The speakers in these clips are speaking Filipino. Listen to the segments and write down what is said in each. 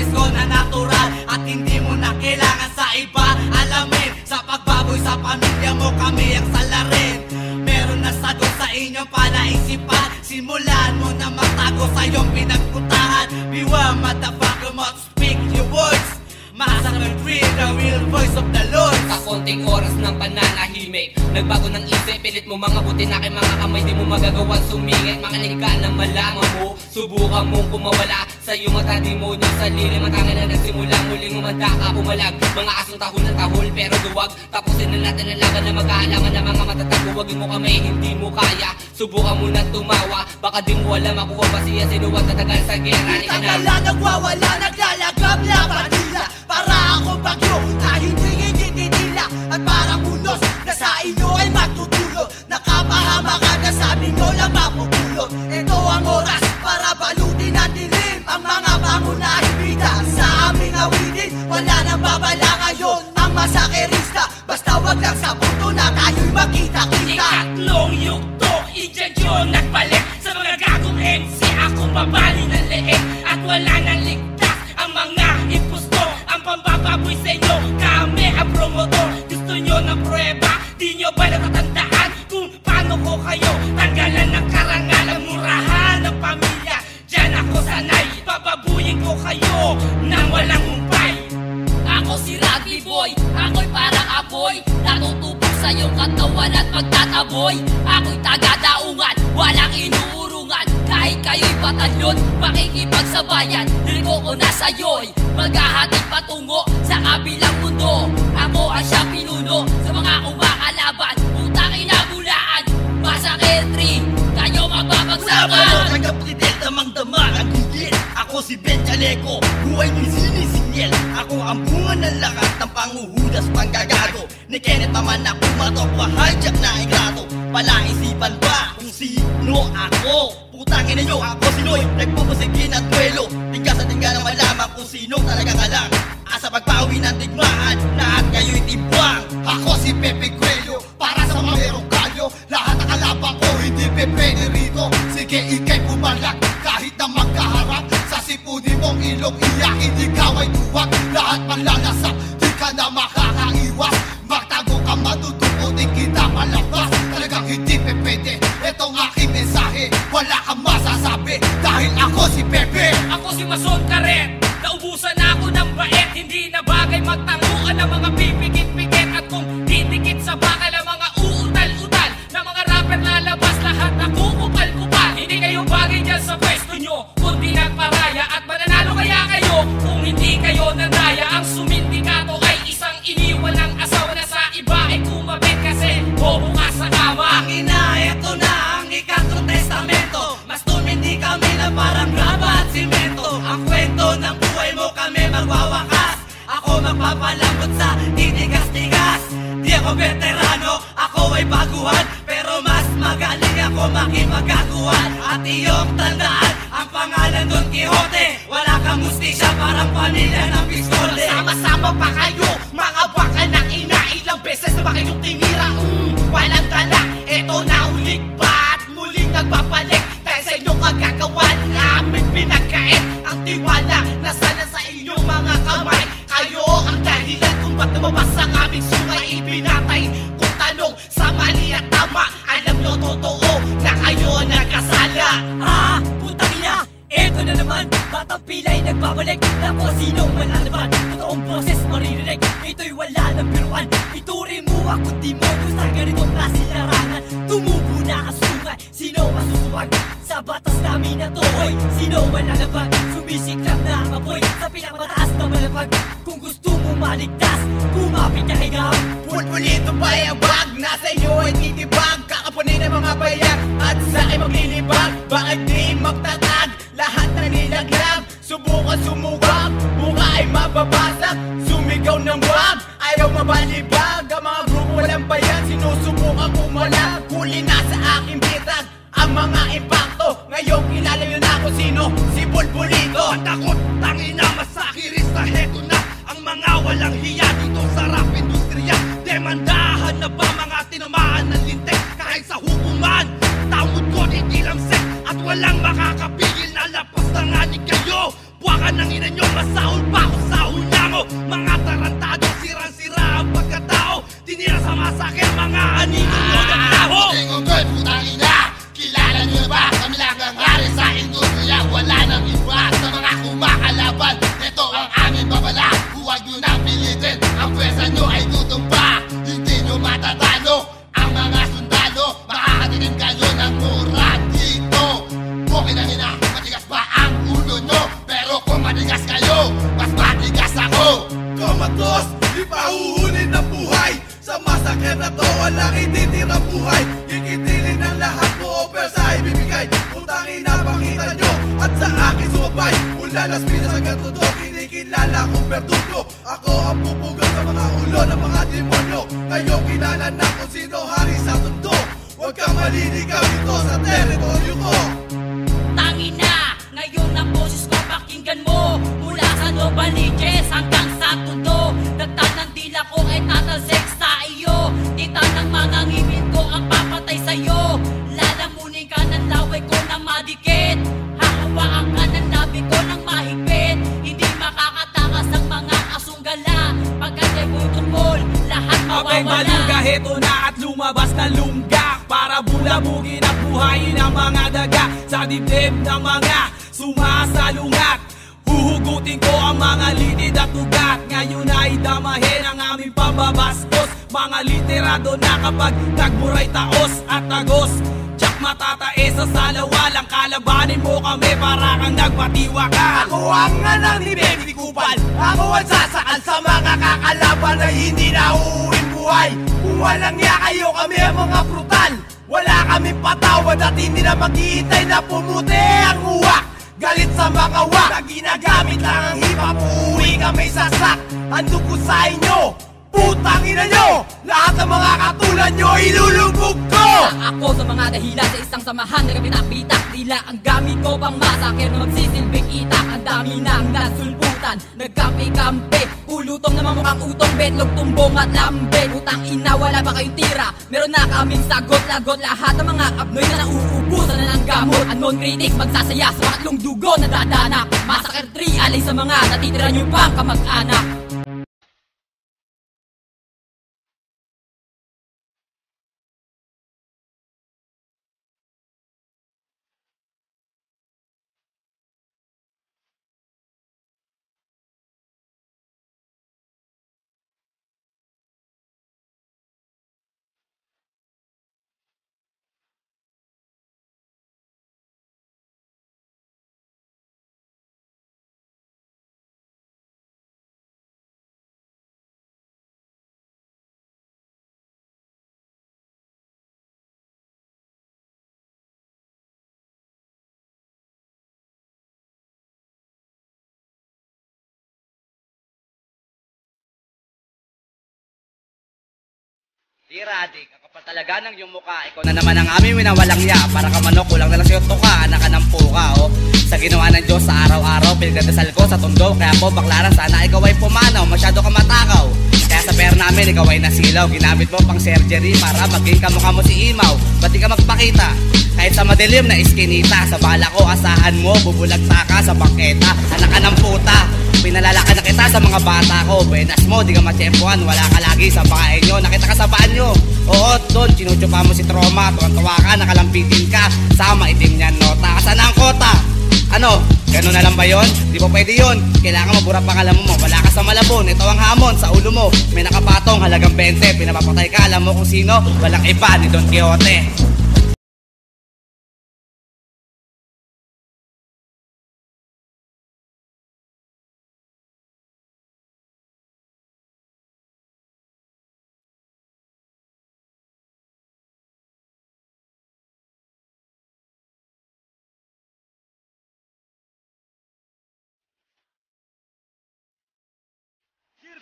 boses ko na natural at hindi mo na kailangan sa iba alamin. Sa pagbaboy sa pamilya mo kami ang salarin. Meron na sagot sa inyong palaisipan. Simulan mo na magtago sa iyong pinagputahan. Biwa motherfucker mo speak your words. Masasabi free the real voice of the Lord. Sa konting oras ng pananahimik, nagbago ng isip, pilit mo mga buti na kay mga kamay, di mo magagawang sumingit. Makinig ka na malaman mo, subukan mong kumawala sa iyong mata, di mo niyong sarili. Matangin na nagsimula, muling umanda ka pumalag. Mga asong tahol na tahol, pero duwag. Tapusin na natin ang laban na magkaalaman ng mga matatag. Huwagin mo kami, hindi mo kaya. Subukan mo na tumawa, baka di mo alam ako ba siya sinuwag tatagal sa gera. Di ka na nagwawala, naglalagab laban nila. Para ako bagyo na hindi nila. At parang unos na sa inyo ay matutulog. Nakapahama ka na sa amin nyo lang mapupulot. Ito ang oras para balutin ang dilim. Ang mga pangunahing bida sa aming awitin. Wala nang babala ngayon ang masakerista. Basta wag lang sa punto na tayo'y magkita-kita. Ikatlong yugto, idyan yun nagbalik. Sa mga gagong MC ako babali ng leeg. At wala nang ligtas ang mga impusto. Ang pambababoy sa inyo, kami ang promotor. Gusto nyo ng prueba, di nyo ba natatandaan kung paano ko kayo tanggalan ng karangal ang murahan ng pamilya. Diyan ako sanay, bababuyin ko kayo nang walang humpay. Ako si Rugby Boy, ako'y parang apoy. Natutupok sa iyong katawan at magtataboy. Ako'y taga-daungan, walang inuurungan. Kahit kayo'y batalyon, makikipagsabayan. Ligo ko na sa'yo'y maghahatid patungo sa kabilang mundo. Ako ang siyang pinuno sa mga umakalaban. Utang inabulaan, masaketri, kayo magbabagsakan. Nagkapritel damang-dama ang higit. Ako si Ben Chaleco, buhay niyo'y sinisingil. Ako ang bunga ng lakas ng panguhudas panggagago. Ni Kenneth naman ako matokwa, hijack na ingrato. Palaisipan ba kung sino ako? Putangin ninyo, ako sino'y nagpupusigi ng duelo. Tingga sa tingga na malaman kung sino talaga ka lang. Asa pagpawi ng tigmaan, lahat kayo'y timbang. Ako si Pepe Coelho, para sa mga merong kalyo. Lahat ng kalaban ko hindi pepede rito. Sige ikay pumalak, kahit na magkaharap. Sa sipunin mong ilong iyakin, ikaw ay tuwag. Lahat manlalasak, di ka na makakaiwas. Magtago ka matutukutin kita malabas. Talagang hindi pepede, etong aking mensahe. Wala kang masasabi, dahil ako si Pepe. Ako si Mason Karet, naubusan na ako ng bait. Hindi na bagay magtanguan ng mga pipikit-pikit. At kung didikit sa bakal ang mga uutal-utal na mga rapper lalabas, lahat nakukupal-kupal. Hindi kayo bagay dyan sa pwesto nyo, kundi nagparaya. At mananalo kaya kayo kung hindi kayo nanaya. Ang sumindikato ay isang iniwan ng asawa na sa iba ay kumabit kasi bobo ka sa kama. Ang ina, eto na ang ikatlong testamento. Mas tumindi kami na parang graba at simento. Ang kwento ng buhay mo kami magwawakas. Ako magpapalambot sa titigas-tigas. Di ako veterano, ako ay baguhan. Pero mas magaling ako makipagkaguhan. At iyong tandaan, ang pangalan Don Quixote. Wala kang mustisya, parang pamilya ng Bisconde. Sama-sama pa kayo, mga baka ng ina. Ilang beses na ba kayong tinira? Walang tala, eto na ulit pa at muling nagbabalik. Dahil sa inyong kagagawan, namin pinagkait. Ang tiwala, nasana sa inyong mga kamay. Kayo ang dahilan kung ba't lumabas ang aming sungay ibinatay. Kung tanong sa mali at tama, alam nyo totoo na kayo nagkasala. Putang ina, eto na naman. Batang pilay nagbabalik na kung sino malalaban. Totoong boses maririnig, ito'y wala ng biruan. Ituring mo ako, di mo gusto ganitong klase larangan. Tumubo na ang sungay, sino masusuwag sa batas namin na to? Hoy, sino malalaban? Sumisiklab na ang apoy sa pinakamataas na malapag. Kung gusto mo maligtas, kumapit ka higam. Pulpulito bayabag, nasa inyo ay titibag. Kakapunin ng mga bayan at sa akin maglilibag. Bakit di magtatag, lahat na nilaglag. Subukan sumuwag, buka ay mababasag. Sumigaw ng wag, ayaw mabalibag. Ang mga grupo walang bayan, sinusubukan pumalag. Huli na sa aking bitag ang mga impacto. Ngayon kilala nyo na kung sino, si Bulbulito. Ang takot, tangina, masakirista, heto na ang mga walang hiya dito sa rap industriya. Demandahan na ba mga tinamaan ng lintek kahit sa hukuman? Tawad ko di lamsek at walang makakapigil na lapas na nga ni kayo. Buwak Bakbakan ng ina nyo, masahol pa ako sa hulyango. Mga tarantado, sirang-sira ang pagkatao. Tinira sa masakit, mga anino nyo ng taho. Tingunggoy, putang ina, kilala nyo ba? Kami lang ang hari sa industriya, wala nang iba. Sa mga kumakalaban, ito ang aming babala. Huwag nyo nang pilitin, ang pwesa nyo ay tutumba. Hindi nyo matatalo ang mga sundalo. Makakatikim kayo ng mura dito. Okay na ina, matigas pa ang ulo nyo. Pero kung matigas kayo, mas matigas ako. Komatos, di pa uhunin ng buhay. Sa masakit na to, walang ititira buhay. Kikitilin ang lahat mo, offer sa ibibigay. Putang ina, pakita nyo at sa akin sumabay. Mula Las Piñas hanggang Tondo, kinikilala kong berdugo. Ako ang pupugaw sa mga ulo ng mga demonyo. Kayo kilala na kung sino hari sa Tondo. Huwag kang maliligaw dito sa teritoryo ko. Tangina, ngayon ang boses ko pakinggan mo. Mula sa Novaliches hanggang sa Tondo, dagdag ng dila ko ay tatalsik sa iyo. Tita ng mga ngipin ko ang papatay sa'yo. Lalamunin ka ng laway ko na madikit. Hahawaan ka ng labi ko ng mahigpit. Hindi makakatakas ang mga asunggala. Pagkatay ko tumol, lahat Abay mawawala. malungga, heto na at lumabas na lunggak. Para bulabugin at buhayin ang mga daga sa dibdib ng mga sumasalungat. Huhugutin ko ang mga litid at ugat. Ngayon ay damahin ang aming pambabastos. Mga literado na kapag nagburay taos at tagos. Tsak matatae sa salawalang kalabanin mo kami para kang nagpatiwa ka. Ako ang anak ni Baby Kupal. Ako ang sasakal sa mga kakalaban na hindi na uuwing buhay. Kung walang niya kayo, kami ang mga brutal. Wala kami patawad at hindi na maghihintay na pumuti ang uwak. Galit sa mga wak na ginagamit lang ang hip-hop. Uuwi kami sa sak. Andun ko sa inyo, putang ina nyo. Lahat ng mga katulad nyo ilulubog ko. Ako sa mga dahilan sa isang samahan na kapitak-pitak. Tila ang gamit ko pang masakir na magsisilbing itak. Ang dami nang nasulputan, nagkampi-kampi. Ulutong na mukhang utong, betlog, tumbong at lambe. Utang ina, wala ba kayong tira? Meron na kaming sagot, lagot. Lahat ng mga abnoy na nauubusan na ng gamot. Unknown critics, magsasaya sa mga dugo na dadanak. Massacre 3, alay sa mga natitira nyo pang kamag-anak. Di Radik, ako pa talaga ng iyong mukha. Ikaw na naman ang aming winawalang niya. Para ka manok, kulang na lang sa'yo tuka. Anak ka ng puka, oh. Sa ginawa ng Diyos sa araw-araw, pinagdadasal ko sa Tondo. Kaya po, baklaran, sana ikaw ay pumanaw. Masyado ka matakaw. Kaya sa pera namin, ikaw ay nasilaw. Ginamit mo pang surgery para maging kamukha mo si Imaw. Ba't di ka magpakita? Kahit sa madilim na iskinita. Sa bala ko, asahan mo, bubulagta ka sa bangketa. Anak ka ng puta. Pinalalakad na kita sa mga bata ko. Buenas mo, di ka matsempuan. Wala ka lagi sa bahay nyo. Nakita ka sa paan nyo. Oo, doon, chinuchupa mo si Troma. Tuwan-tuwa ka, nakalampitin ka. Sa maitim niyan, nota. Kasana ang kota? Ano? Ganun na lang ba yun? Di ba pwede yun? Kailangan mabura pa alam mo. Wala ka sa Malabon. Ito ang hamon sa ulo mo. May nakapatong, halagang 20. Pinapapatay ka, alam mo kung sino? Walang iba ni Don Quixote.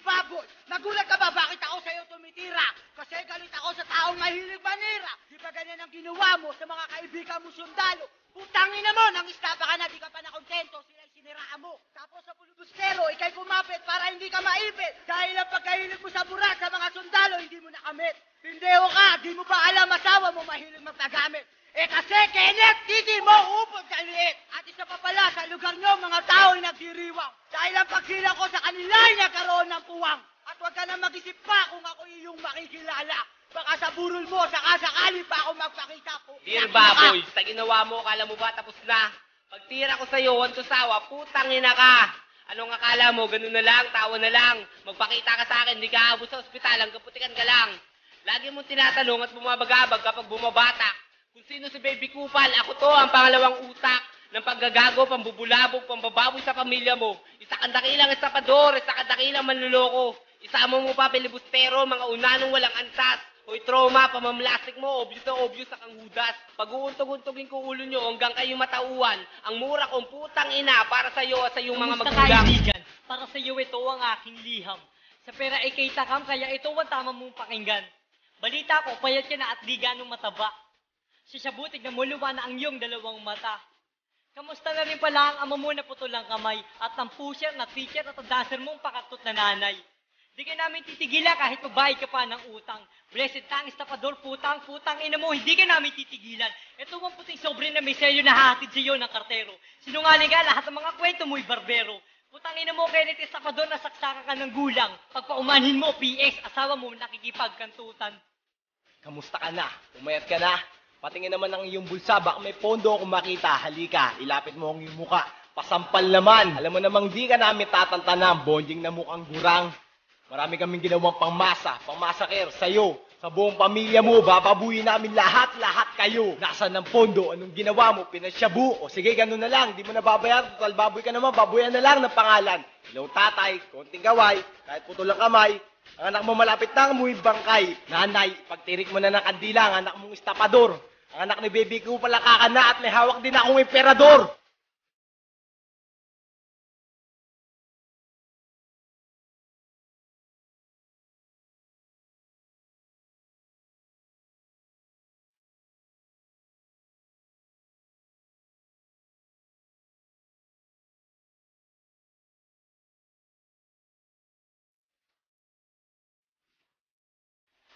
Baboy, nagulat ka ba bakit ako sa'yo tumitira? Kasi galit ako sa taong mahilig manira. Di ba ganyan ang ginawa mo sa mga kaibigan mo sundalo? Putangin na mo, nang istapa ka na, di ka pa nakontento, sila'y siniraan mo. Tapos sa pulubustero, ikay kumapit para hindi ka maipit. Dahil ang pagkahilig mo sa burak sa mga sundalo, hindi mo nakamit. Pindeho ka, di mo ba alam asawa mo mahilig magpagamit. Kasi, Kenneth, titi mo, upod sa liit. At isa pa pala, sa lugar nyo, mga tao ay nagdiriwang. Dahil ang pagsila ko sa kanila ay nagkaroon ng puwang. At huwag ka na mag-isip pa kung ako iyong makikilala. Baka sa burol mo, sakali pa ako magpakita po. Dear baboy, sa ginawa mo, akala mo ba tapos na? Pagtira ko sa'yo, wanto sawa, putang ina ka. Anong akala mo, ganun na lang, tawa na lang. Magpakita ka sa akin, di ka abot sa ospital, hanggang putikan ka lang. Lagi mong tinatanong at bumabagabag kapag bumabatak. Kung sino si Baby Kupal, ako to ang pangalawang utak ng paggagago, pambubulabog, pambababoy sa pamilya mo. Isa kang dakilang estapador, isa kang dakilang manluloko. Isama mo pa pilibustero, mga unanong walang antas. Hoy trauma, pamamlastik mo, obvious na obvious sa kang hudas. Pag-uuntog-untogin ko ulo nyo hanggang kayo matauhan. Ang mura kong putang ina para sa'yo at sa iyong mga magulang. Kaibigan, para sa'yo ito ang aking liham. Sa pera ay kay takam, kaya ito ang tama mong pakinggan. Balita ko, payat ka na at di ganong mataba. Sisabutig na muluwa na ang iyong dalawang mata. Kamusta na rin pala ang ama mo na putol ang kamay at ang pusher na teacher at ang dancer mong pakatot na nanay. Di ka namin titigilan kahit magbayad ka pa ng utang. Blessed tangis tapador, putang ina mo, hindi ka namin titigilan. Ito ang puting sobre na may selyo na hahatid sa iyo ng kartero. Sinungaling ka, lahat ng mga kwento mo'y barbero. Putang ina mo, Kenneth Estapador, nasaksakan ka ng gulang. Pagpaumanhin mo, PS, asawa mo, nakikipagkantutan. Kamusta ka na? Umayat ka na? Patingin naman ang iyong bulsa, baka may pondo akong makita. Halika, ilapit mo ang iyong muka. Pasampal naman. Alam mo namang di ka namin tatantanang, bonding na mukhang gurang. Marami kaming ginawang pangmasakir sa'yo, sa buong pamilya mo, bababuyin namin lahat kayo. Nasaan ang pondo? Anong ginawa mo? Pinasyabu? O sige, ganun na lang, di mo na babayaran, total baboy ka naman, babuyan na lang ng pangalan. Ilaw tatay, konting gaway, kahit putol ang kamay, ang anak mo malapit na amoy bangkay. Nanay, pagtirik mo na ng kandila, ang anak mong estapador. Ang anak ni Baby ko pala kakana at may hawak din akong emperador.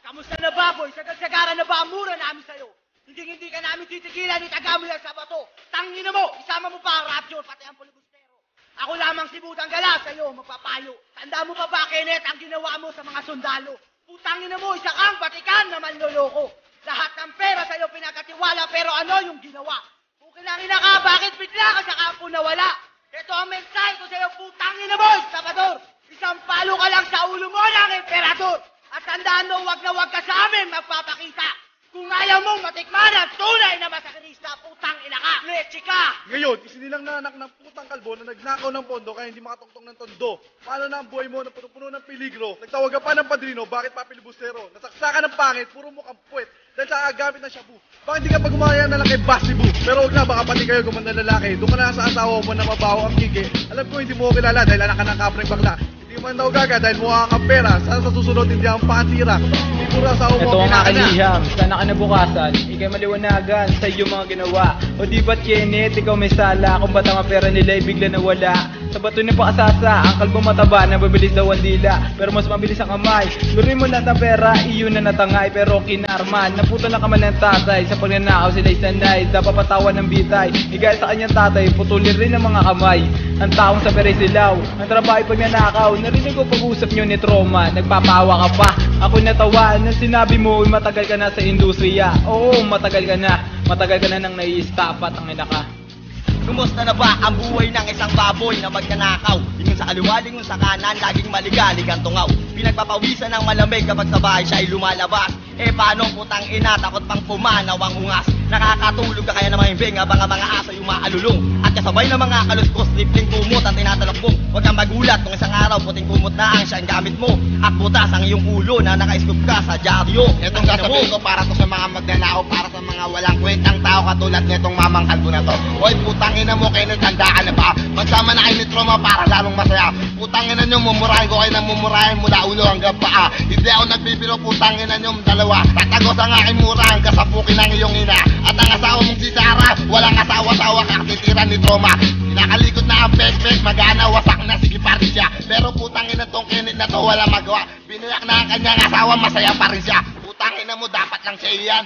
Kamusta na baboy? Sagad-sagaran na ba ang mura namin sa'yo? Hindi ka namin titigilan, itaga mo lang sa bato. Tangin mo, isama mo pa ang rapture, pati ang pulibustero. Ako lamang si Butang Gala sa'yo, magpapayo. Tanda mo pa ba, Kenneth, ang ginawa mo sa mga sundalo? Putangin mo, isa kang batikan na manloloko. Lahat ng pera sa'yo pinakatiwala, pero ano yung ginawa? Kukinangina ka, bakit bigla ka sa kampo nawala? Ito ang mensahe ko sa'yo, putangin mo, Estapador. Isang palo ka lang sa ulo mo ng emperador. At tandaan mo, wag na wag ka sa amin magpapakita. Kung ayaw mong matikman ang tunay na masakrista, putang ina ka, leche ka! Ngayon, isinilang na anak ng putang kalbo na nagnakaw ng pondo kaya hindi makatungtong ng tondo. Paano na ang buhay mo na puno-puno ng peligro? Nagtawag ka pa ng padrino, bakit pa pilibustero? Nasaksakan ng pangit, puro mukhang puwet. Dahil sa agamit ng shabu. Bakit di ka pa gumaya na lang kay Basibu? Pero huwag na, baka pati kayo gumanda lalaki. Doon ka na sa asawa mo na mabaho ang kiki. Alam ko hindi mo ko kilala dahil anak ka ng kapreng bakla. Hindi man daw gaga dahil mukha kang pera. Sana sa susunod hindi ang pakatira. Hindi mo na sa umo. Ito ang aking liham, sana kinabukasan, ikay maliwanagan sa iyong mga ginawa. O di ba't Kenneth, ikaw may sala, kung ba't ang pera nila ay bigla nawala. Sa bato ni Pakasasa, ang kalbo mataba, nababilis daw ang dila, pero mas mabilis ang kamay. Lurin mo lahat ng pera, iyon na natangay, pero kinarman. Naputo na kaman ng tatay, sa pagnanakaw sila'y sanay, dapat patawan ng bitay. Higay sa kanyang tatay, putulin rin ang mga kamay. Ang taong sa peray silaw, ang trabaho pagnanakaw. Narinig ko pag-usap nyo ni Troma, nagpapawa ka pa. Ako natawa, nang sinabi mo, matagal ka na sa industriya. Oo, matagal ka na nang nai-stop ang ina ka. Kumusta na ba ang buhay ng isang baboy na magnanakaw? Lingon sa kaliwa, lingon sa kanan, laging maligalig ang tungaw. Pinagpapawisan ng malamig kapag sa bahay siya ay lumalabas. Paano putang ina, takot pang pumanaw ang ungas. Nakakatulog ka kaya naman yung abang mga aso yung maalulong. At kasabay ng mga kaluskos, tripling kumot at tinatalokbong. Huwag kang magulat kung isang araw puting kumot na ang siya ang gamit mo. At butas ang iyong ulo na naka-scoop ka sa dyaryo. Itong sasabihin ko para to sa mga magnanakaw, para sa mga walang kwentang tao katulad nitong mamang kalbo na to. Hoy, putangin na mo kayo tandaan na ba? Magsama na kayo ni Troma para lalong masaya. Putangin na nyo, mumurahin ko kayo ng mumurahin mula ulo hanggang paa. Hindi ako nagbibiro, putangin na nyo dalawa. Tatagos ang aking mura hanggang sa pukin ng iyong ina. At ang asawa mong si Sarah, walang asawa-sawa kakatitiran ni Troma. Kinakalikot na ang pek-pek, magana, wasak na, sige party siya. Pero putangin na tong Kenneth na to, wala magawa. Binayak na ang kanyang asawa, masaya pa rin siya. Putangin na mo, dapat lang siya iyan.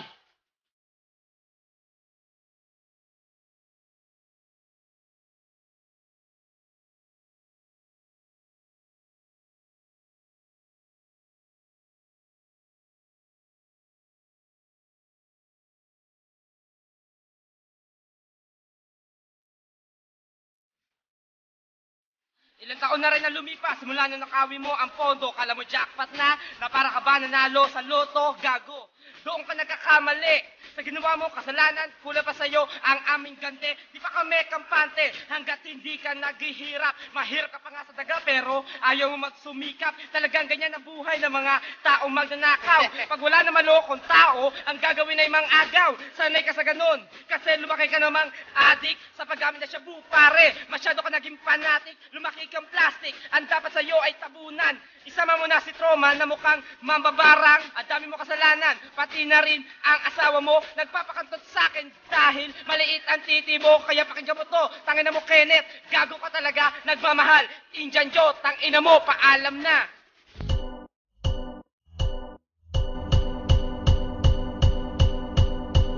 Ilang taon na rin na lumipas simula na nakawi mo ang pondo. Kala mo jackpot na para ka ba nanalo sa loto? Gago, doon ka nagkakamali. Sa ginawa mo kasalanan, kulang pa sa'yo ang aming gante. Di pa kami kampante hanggat hindi ka naghihirap. Mahirap ka pa nga sa daga pero ayaw mo magsumikap. Talagang ganyan ang buhay ng mga taong magnanakaw. Pag wala na malokong tao, ang gagawin ay mang agaw. Sanay ka sa ganun kasi lumaki ka namang adik sa paggamit na shabu, pare. Masyado ka naging fanatic, lumaki kang plastic. Ang dapat sa'yo ay tabunan. Isama mo na si Troman na mukhang mambabarang. Ang dami mo kasalanan, pati na rin ang asawa mo. Nagpapakantot sa akin dahil maliit ang titi mo. Kaya pakinggan mo to, tangina mo Kenneth. Gago ka talaga, nagmamahal. Indian Joe, tangina mo, paalam na.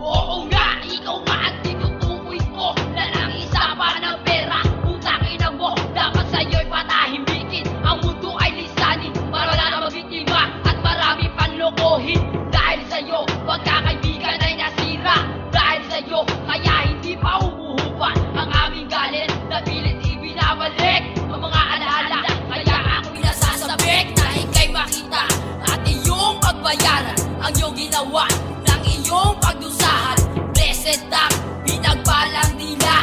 Oo nga, ikaw nga ang tinutukoy ko na lang isa pa ng pera. Utangin na mo, dapat sa'yo'y patahimikin. Ang mundo ay lisanin para wala na magbiktima at marami panlokohin. Dahil sa'yo, pagkakaibigan ay nasira. Dahil sa'yo, kaya hindi pa umuhupa ang aming galit na pilit ibinabalik. Ang mga alaala, kaya ako pinasasabik na ika'y makita at iyong pagbayaran ang iyong ginawa ng iyong pagdusahan. Blessed ang pinagbalang dila.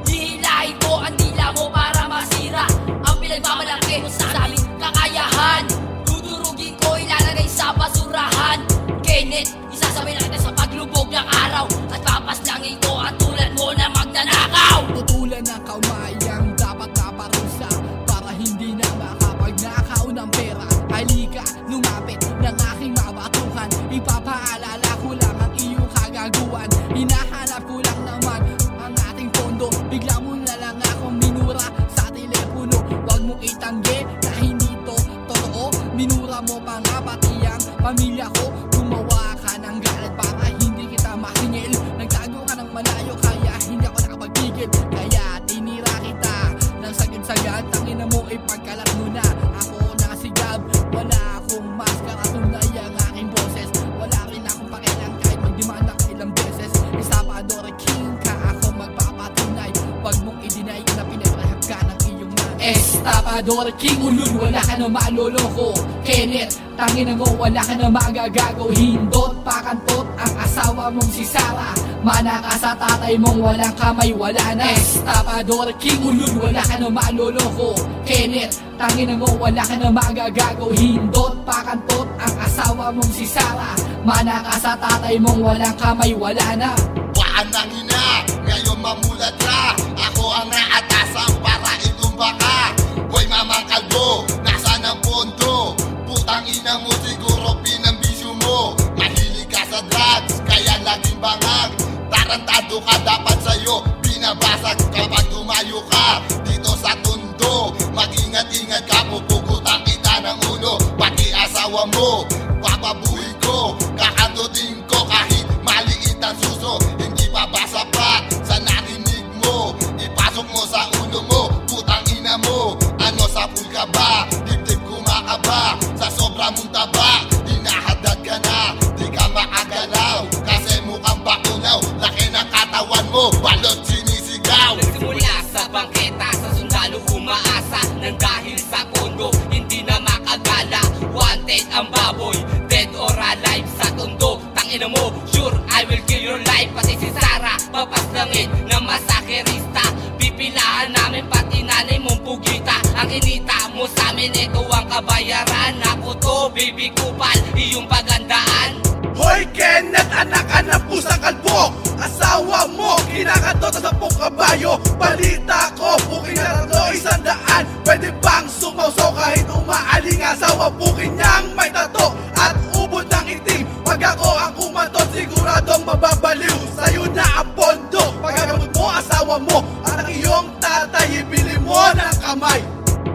Hihilahin ko ang dila mo para masira ang pinagmamalaki mo sa aming kakayahan. Dudurugin ko, ilalagay sa basurahan. Kenneth, isasabay na kita sa paglubog ng araw at papaslangin ko at tulad mo na magnanakaw. Tutulan ng kaumayang dapat naparusa para hindi na makapagnakaw ng pera. Halika, lumapit ng aking mabatukan. Ipapaalala ko lang ang iyong kagaguan. Hinahanap ko lang naman ang ating pondo. Bigla mo na lang akong minura sa telepono. Huwag mong itanggi na hindi to totoo. Minura mo pa nga pati ang pamilya ko. Gumawa ka ng galit para hindi kita masingil. Nagtago ka ng malayo kaya hindi ako nakapagpigil. Kaya tinira kita ng sagad-sagad. Tangina mo ipagkalat mo na. Ako na si Gab, wala akong maskara. Tunay ang aking boses. Wala rin akong pakialam kahit magdemanda ka ilang beses. Estapador King ka ako magpapatunay. Pag mong i-deny na pinaprehab ka ng iyong nanay. Estapador King ulul, wala ka na maloloko. Kenneth, tangina mo, wala ka na magagago. Hindot, pakantot ang asawa mong si Sarah. Mana ka sa tatay mong walang kamay, wala na. Estapador King ulul, wala ka na maloloko. Kenneth, tangina mo, wala ka na magagago. Hindot, pakantot ang asawa mong si Sarah. Mana ka sa tatay mong walang kamay, wala na. Waan ng ina, ngayon mamulat ka. Ako ang naatasan para itumba ka. Hoy mamang kalbo, nasaan ang pondo? Putang ina mo siguro pinambisyo mo. Mahilig ka sa drugs, kaya laging bangag. Tarantado ka, dapat sa'yo binabasag kapag tumayo ka dito sa tundo. Mag-ingat-ingat ka, pupugutan kita ng ulo. Pati asawa mo, papabuhin ko. Kakatutin ko kahit maliit ang suso. Hindi babasa pa sa narinig mo. Ipasok mo sa ulo mo, putang ina mo. Ano sa pool ka ba? Dibdib kumakaba. Sa sobra mong taba, hinahadad ka na. Di ka makagalaw, kasi mukhang bakunaw. Laki ng katawan mo, balot sinisigaw. Nagsimula sa bangketa, sa sundalo umaasa. Nang dahil sa pondo, hindi na makagala. Wanted ang baboy, dead or alive sa tondo. Tangina mo, sure I will kill your life. Pati si Sarah, papaslangin na masakerista. Pipilahan namin pati nanay mong pugita. Ang inita mo sa amin, ito ang kabayaran. Ako to, baby kupal, iyong pagandaan. Hoy Kenneth, anak ka ng pusang kalbo. Asawa mo, kinakatot sa 10 kabayo. Balita ko, bukin na tatlo 100. Pwede bang sumauso kahit umaaling asawa? Bukin niyang may tato at ubod ng itim. Pag ako ang kumatot, siguradong mababaliw. Sa'yo na ang pondo, pagkagamot mo asawa mo. At ang iyong tatay, ibili mo ng kamay.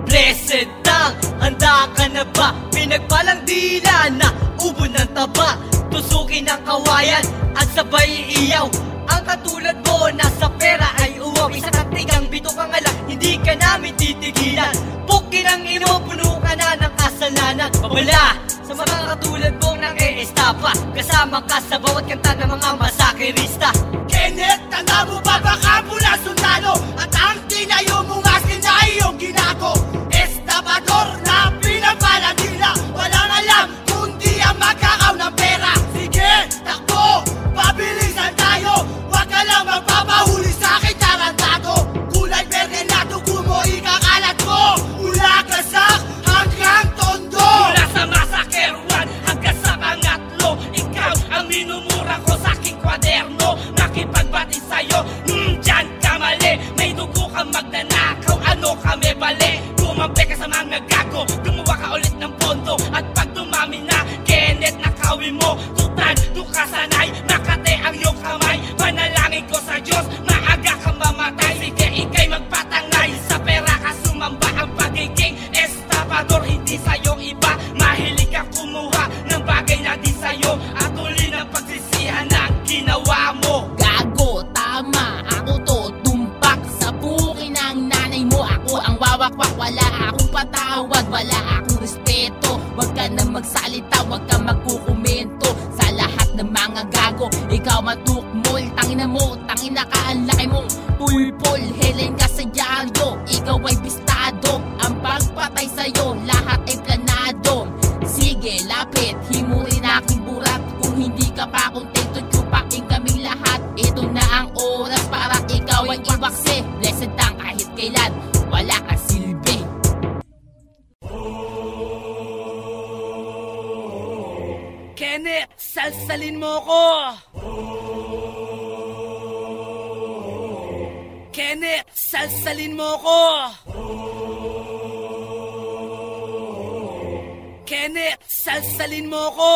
Blessed ang, handa ka na ba? Pinagpalang dila na ubo ng taba. Tusukin ang kawayan at sabay iyaw. Ang katulad mo nasa pera ay uwaw. Isa katigang bito kang alam, hindi ka namin titigilan. Pukin ang ino, puno ka na ng kasalanan. Babala sa mga katulad mong nang-e-estapa. Kasama ka sa bawat kanta ng mga masakerista. Kenneth, tanda mo ba baka mula sundalo? At ang tinayo mong askin na iyong ginako. kasanay, nakate ang iyong kamay. Panalangin ko sa Diyos, maaga kang mamatay. Sige, ikay magpatangay, sa pera ka sumamba. Ang pagiging estafador, hindi sa'yo iba. Mahilig kang kumuha ng bagay na di sa'yo, at uli ng pagsisihan ang ginawa mo. Gago, tama, ako to, tumpak sa buki ng nanay mo. Ako ang wawakwak, wala akong patawad, wala akong respeto. Huwag ka na magsalita, huwag ka magkukomento sa lahat ng mga gago. Ikaw matukmol, tangina mo, tangina ka, ang laki mong pulpol. Helen ka sa dyaryo, ikaw ay bistado. Ang pagpatay sa'yo, lahat ay planado. Sige, lapit, himurin aking burat. Kung hindi ka pa kontento, tsupakin kaming lahat. Ito na ang oras para ikaw ay iwakse. Blessed lang kahit kailan, wala kang silbi. Kenneth, salsalin mo ko. Kenneth, salsalin mo ko. Kenneth, salsalin mo ko.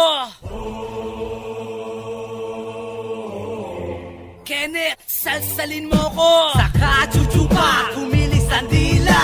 Kenneth, salsalin mo ko. Saka chuchupa, kumilis ang dila.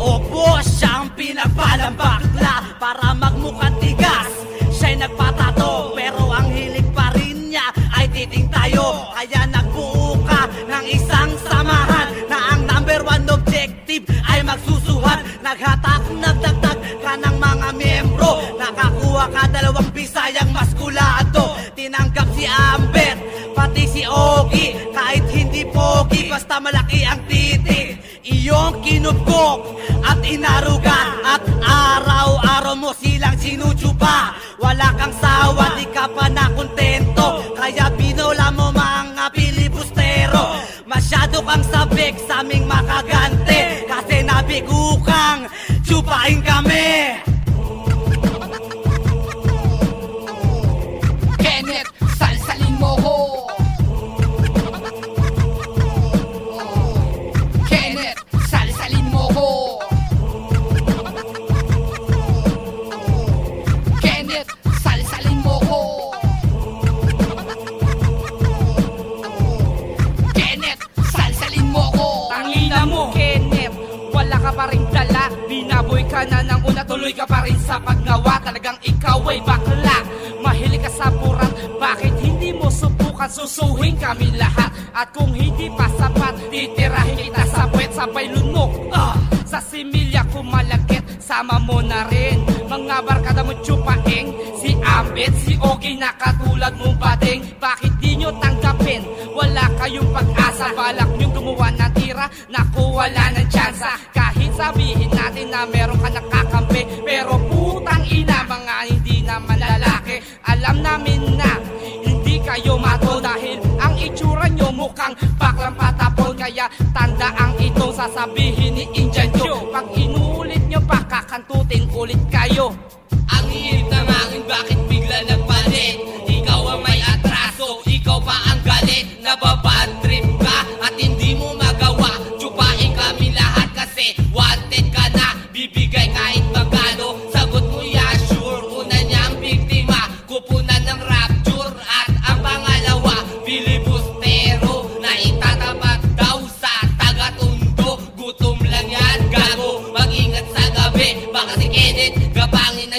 Opo, siyang pinagpalang bakla para magmukhang tigas. Siya'y nagpatato, pero ang hilig pa rin niya ay titing tayo. Kaya nagbuo ka ng isang samahan na ang number one objective ay magsusuhan. Naghatak, nagdagdag ka ng mga miyembro. Nakakuha ka 2 Bisayang maskulado. Tinanggap si Ambet, pati si Ogie. Kahit hindi pogi, basta malaki ang titig. Iyong kinupkok at inarugan. At araw-araw mo silang sinutsupa. Wala kang sawa, di ka pa nakontento. Kaya binola mo mga pilibustero. Masyado kang sabik sa aming makagante. Kasi nabigo kang tsupain kami. Kenneth, salsalin mo ko. Kenneth, salsalin mo ko. Kenneth, salsalin mo ko. Kenneth, salsalin mo ko. Tangina mo, Kenneth, wala ka pa rin dala. Binaboy ka na ng una, tuloy ka pa rin sa paggawa. Talagang ikaw ay bakla, mahilig ka sa purat. Bakit hindi mo subukan, susuhin kami lahat. At kung hindi pa sapat, titirahin kita sa puwet, sabay lunok. Sa similya kumalagkit, sama mo na rin mga barkada mo tsupaing. Si Ambet, si Ogie na katulad mong bading. Bakit di nyo tanggapin? Wala kayong pag-asa. Balak nyo gumawa ng tira, naku wala ng tsansa. Kahit sabihin natin na meron ka nakakampi, pero putang ina, mga hindi naman lalaki. Alam namin na hindi kayo mato dahil ang itsura nyo mukhang baklang patapon. Kaya tanda ang itong sasabihin ni Indian Joe. Pag inuulit nyo pa, kakantutin ulit kayo. Ang hirit ng hangin, bakit bigla nagpalit? Ikaw ang may atraso, ikaw pa ang galit. Nababad trip ka at hindi mo magawa. Tsupain kami lahat kasi wanted ka na. Bibigay kahit magkano, sagot mo ya sure. Una niyang biktima, kupunan ng rapture. At ang pangalawa, filibustero na itatapat daw sa taga-tundo. Gutom lang yan, gago, mag-ingat sa gabi. Baka si Kenneth, gabangin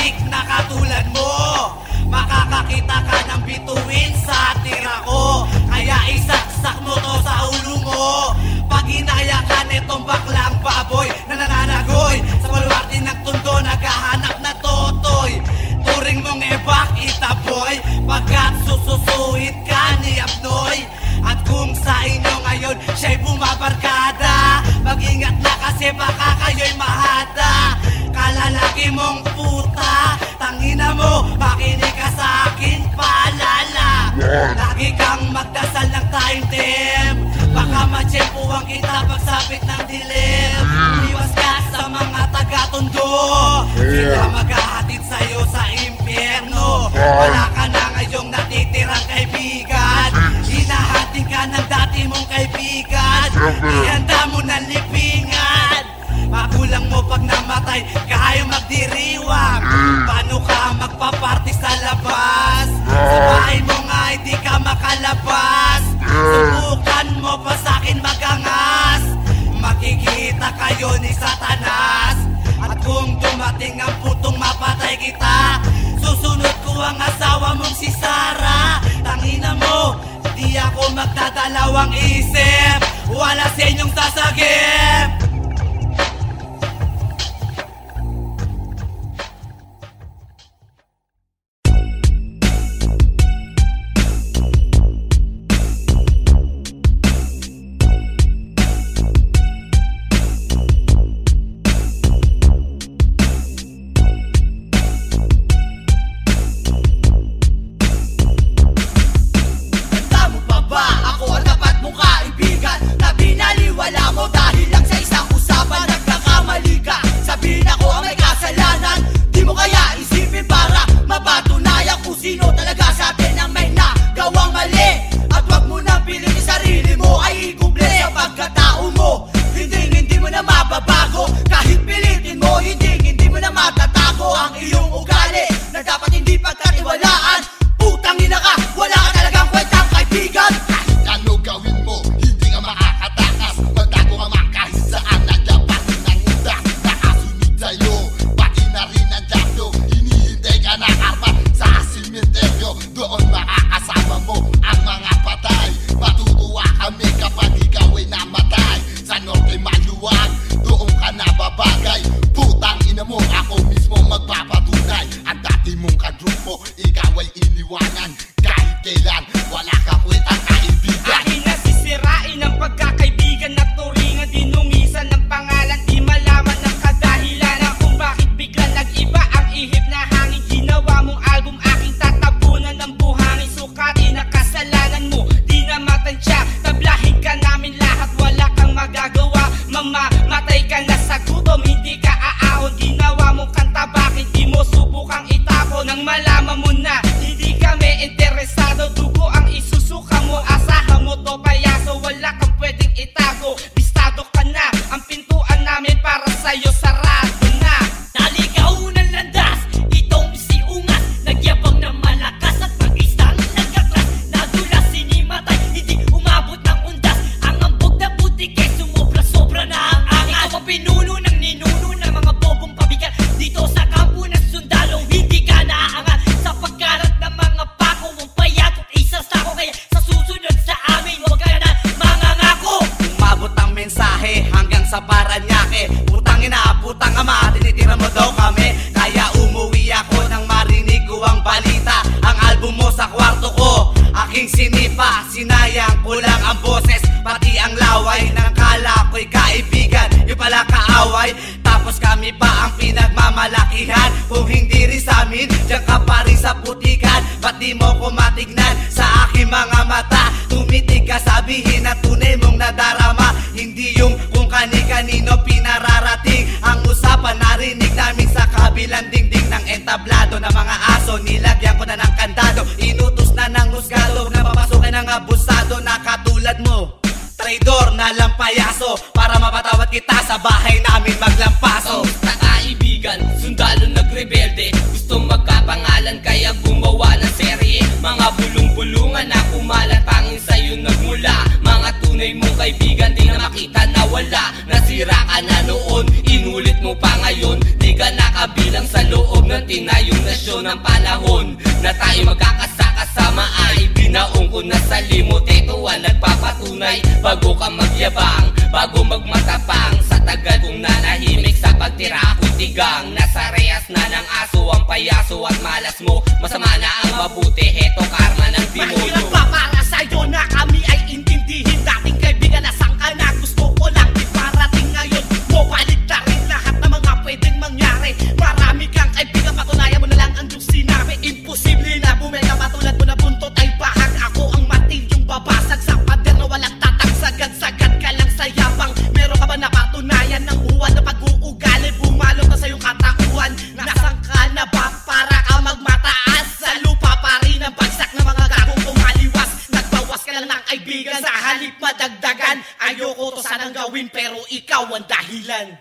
tinik na katulad mo. Makakakita ka ng bituin sa tira ko, kaya isaksak mo to sa ulo mo. Pag hinaya ka netong baklang baboy na nananagoy sa baluarte ng tundo, naghahanap na totoy. Turing mong ebak itaboy pagkat sususuhit ka ni Abnoy. At kung sa inyo ngayon siya'y bumabarkada, mag-ingat na kasi baka kayo'y mahada. Kalalaki mong puta, tangina mo, makinig ka sa akin, paalala. Lagi kang magdasal ng time team, baka matsyempuhan kita pagsapit ng dilim. Iwas ka sa mga taga-tondo, sila maghahatid sa'yo sa impyerno. Wala ka na ngayong natitirang kaibigan, hinahating ka ng dati mong kaibigan. Ihanda mo ng lipingan, magulang mo pag namatay, kayo magdiriwang. Paano ka magpaparty sa labas? Sa bahay mo nga hindi ka makalabas. Subukan mo pa sa'kin magangas, makikita kayo ni Satanas. At kung dumating ang putong mapatay kita, susunod ko ang asawa mong si Sarah. Tangina mo, di ako magdadalawang isip, wala sa inyong sasagip. Sinayang ko lang ang boses, pati ang laway. Nangkala ko'y kaibigan, yung pala kaaway. Tapos kami pa ang pinagmamalakihan. Kung hindi rin sa amin, diyan ka pa rin sa putikan. Ba't di mo ko matignan sa aking mga mata? Tumitig ka, sabihin na tunay mong nadarama, hindi yung kung kani-kanino pinararating. Ang usapan narinig namin sa kabilang dingding ng entablado na mga aso. Nilagyan ko na ng kandado, inutos na ng husgado, napapasukin ng abusado na katulad mo. Traidor na lampayaso, para mapatawad kita sa bahay namin maglampaso. Kamusta kaibigan, sundalo nagrebelde, gusto magkapangalan kaya gumawa ng serye. Mga bulong-bulungan na kumalat, pangin sa'yo nagmula. Mga tunay mong kaibigan, di na makita na wala. Nasira ka na noon, Inulit mo pa ngayon, di ka nakabilang sa loob ng tinayong nasyon ng panahon na tayo magkakasakasama ay binaong ko na sa limot. Ito ang nagpapatunay bago ka magyabang, bago magmatapang. Sa tagal kong nanahimik sa pagtira ako'y tigang. Nasa rehas na ng aso ang payaso at malas mo. Masama na ang mabuti, heto karma ng demonyo. Mahirap pa para sa'yo na kami ay intindihin. Dating kaibigan na sang ka na, gusto ko lang iparating ngayon mo. Palit na rin lahat ng mga pwedeng mangyari. Marami kang kaibigan, patunayan mo na lang ang Diyos sinabi. Imposible na bumeka matulad mo na buntot ay bahag. Ako ang matilyong babasag sa pader na walang tatang. Sagad-sagad ka lang sa yabang. Meron ka ba napatunayan ng uwan na pag-uugali? Bumalot na sa'yong katauhan. Nasaan ka na ba para ka magmataas? Sa lupa pa rin ang bagsak ng mga gagong kumaliwas. Nagbawas ka lang ng kaibigan sa halip madagdagan. Ayoko to sanang gawin pero ikaw ang dahilan.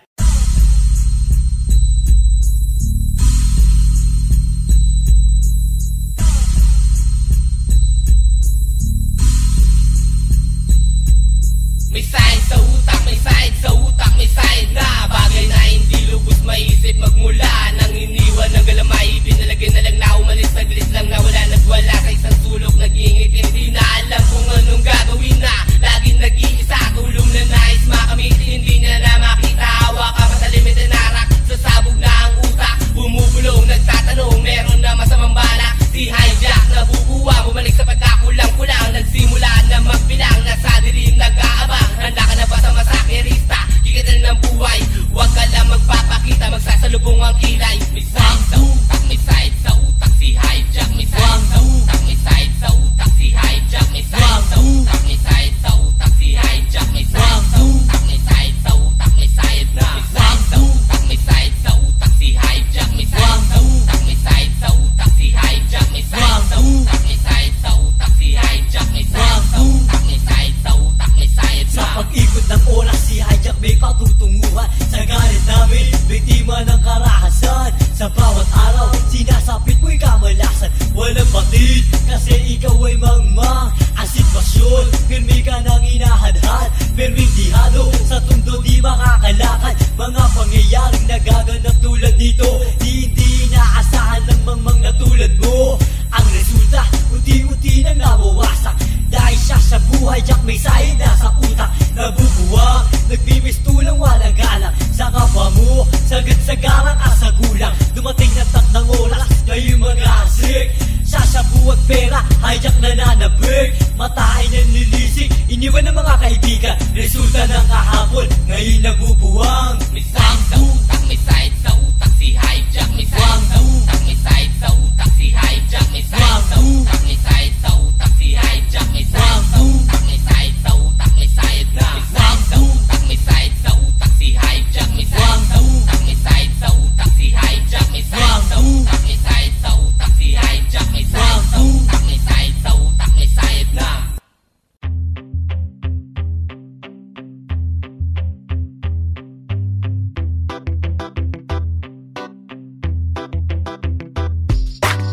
May sign sa utak, may side sa utak, may side na bagay na hindi lubos maisip magmula. Nang iniwan ng galamay, pinalagay na lang na umalis. Naglis lang na wala nagwala sa isang sulok. Nag-iingit, hindi na alam kung anong gagawin na. Laging nag-iisa, tulong na nais makamit. Hindi na na makita, hawa ka pa sa limit na narak. Sasabog na ang utak, bumubulong, nagtatanong, meron na masamang balak. Si hijack na bubuwa, bumalik sa pagkakulang-kulang. Nagsimula na magbilang, nasa dilim nag-aabang. Handa ka na ba sa masakirista? Kikitil ng buhay, huwag ka lang magpapakita. Magsasalubong ang kilay. May side sa utak, may side sa utak. Si hijack, may side sa utak. May side sa utak, si hijack. May side sa utak, may side sa utak. Si hijack, may side sa utak. May side sa utak, may side na. May side sa utak, may side sa utak. Si hijack, may side sa utak. May side sa utak, si hijack. May side sa utak, may side sa utak. Si hijack, may side sa utak. May side sa utak, may side na. Sa pag-ikot ng oras, si hijack may patutunguhan. Sa galit namin, biktima ng karahasan. Sa bawat araw, sinasapit mo'y kamalasan. Walang batid, kasi ikaw ay mangmang. Ang sitwasyon, pirmi ka nang inahadhad. Permintihado, sa tundo di makakalakad. Mga pangyayaring nagaganap tulad dito, hindi inaasahan ng mangmang na tulad mo. Ang resulta, unti-unti nang nabawasak. Dahil siya sa buhay, Jack may sahin na sa utak. Nabubuwang, nagmimistulang walang galang. Sa kapwa mo, sagad-sagarang asagulang. Dumating na takdang oras, ngayon mag-aasik. Sasabu at pera, hijack na nanabig. Mata ay nanlilisik, iniwan ng mga kaibigan. Resulta ng kahapon, ngayon nabubuwang. May side sa utak, may side sa utak. Si hijack, may side sa utak. May side sa utak, si hijack. May side sa utak, may side sa utak. Si hijack, may side sa utak. May side sa utak, may side na. May side sa utak, may side sa utak. Si hijack, may side sa utak. May side sa utak, si hijack. May side sa utak, may side sa utak. Si hijack, may side sa utak. May side sa utak, may side na.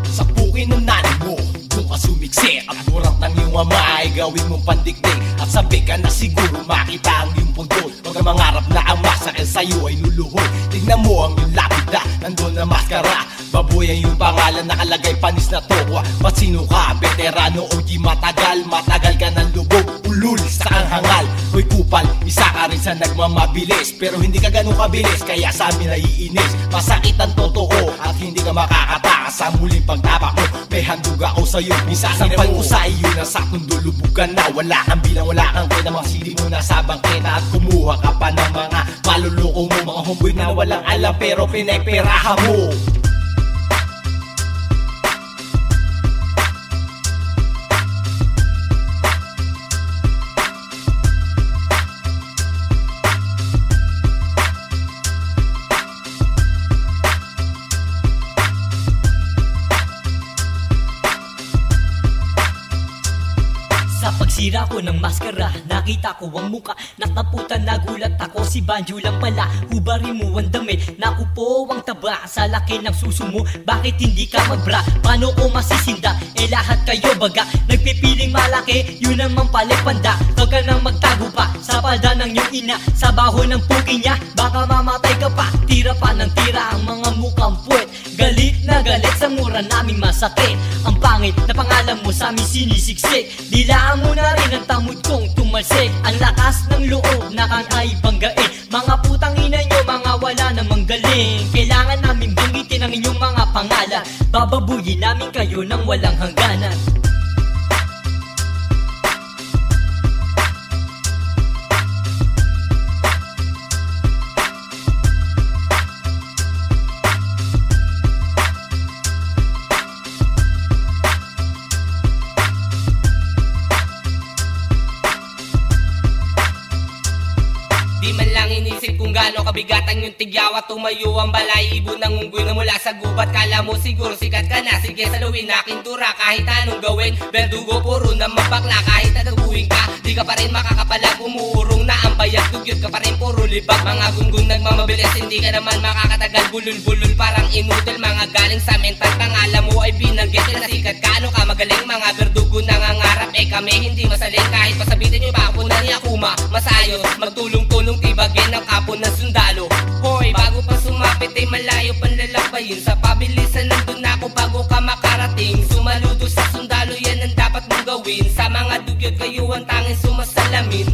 Sapukin ang nanay mo, doon ka sumiksit. Ang murang ng iyong ama ay gawin mong pandikdik. At sabi ka na siguro makita ang iyong pundol. Huwag ka mangarap na ang masakal sa'yo ay luluhod. Tignan mo ang iyong lapid na nandun na maskara. Baboy ang iyong pangalan, nakalagay panis na tokwa. Ba't sino ka? Veterano o di matagal? Matagal ka ng lubog, ulul sa kang hangal. Hoy kupal, isa ka rin sa nagmamabilis. Pero hindi ka ganun kabilis, kaya sa amin naiinis. Masakit ang totoo at hindi ka makakatakas. Sa muling pagtapak mo, may handog ako sa'yo. Isasampal ko sa iyo na saktong dulubog ka na. Wala kang bilang, wala kang kwenta. Mga sili mo na sa bangketa at kumuha ka pa ng mga maluloko mo. Mga homeboy na walang alam pero pinagperahan mo. Sa pagsira ko ng maskara, nakita ko ang muka. Nataputan, nagulat ako, si Banjo lang pala. Hubarin mo ang damit, naku po ang taba. Sa laki ng suso mo, bakit hindi ka magbra? Paano ko masisinda, lahat kayo baga. Nagpipiling malaki, yun naman pala panda. Huwag ka nang magtago pa, sa palda ng iyong ina. Sa baho ng pugi niya, baka mamatay ka pa. tira ang mga mukhang puwet. Galit na galit sa mura naming masakit. Ang pangit na pangalan mo sa amin sinisiksik. Dilaan mo na rin ang tamod kong tumalsik. Ang lakas ng loob na kang ay banggain. Mga putang ina nyo, mga wala namang galing. Kailangan namin banggitin ang inyong mga pangalan. Bababuyin namin kayo ng walang hangganan. Di man lang inisip kung gaano kabigatan yung tigyawa. Tumayo ang balay, ibon ng unggoy na mula sa gubat. Kala mo siguro sikat ka na, sige salawin aking tura. Kahit anong gawin, berdugo puro na mapakla. Kahit nadaguhin ka, di ka pa rin makakapalag. Umuurong na ang bayag, dugyot ka pa rin puro libak. Mga gunggong nagmamabilis, hindi ka naman makakatagal. Bulul-bulul parang inutil, mga galing sa mental. Pangalan mo ay binanggit na sikat ka, ano ka magaling. Mga berdugo nangangarap, kami hindi masaling. Kahit pasabitin nyo pa ako na ni Akuma, masayos, magtulong-tulong tibagin ang kapon ng sundalo. Hoy, bago pa sumapit ay malayo panlalabayin. Sa pabilisan nandun ako bago ka makarating. Sumaludo sa sundalo, yan ang dapat mong gawin. Sa mga dugyot kayo ang tanging sumasalamin.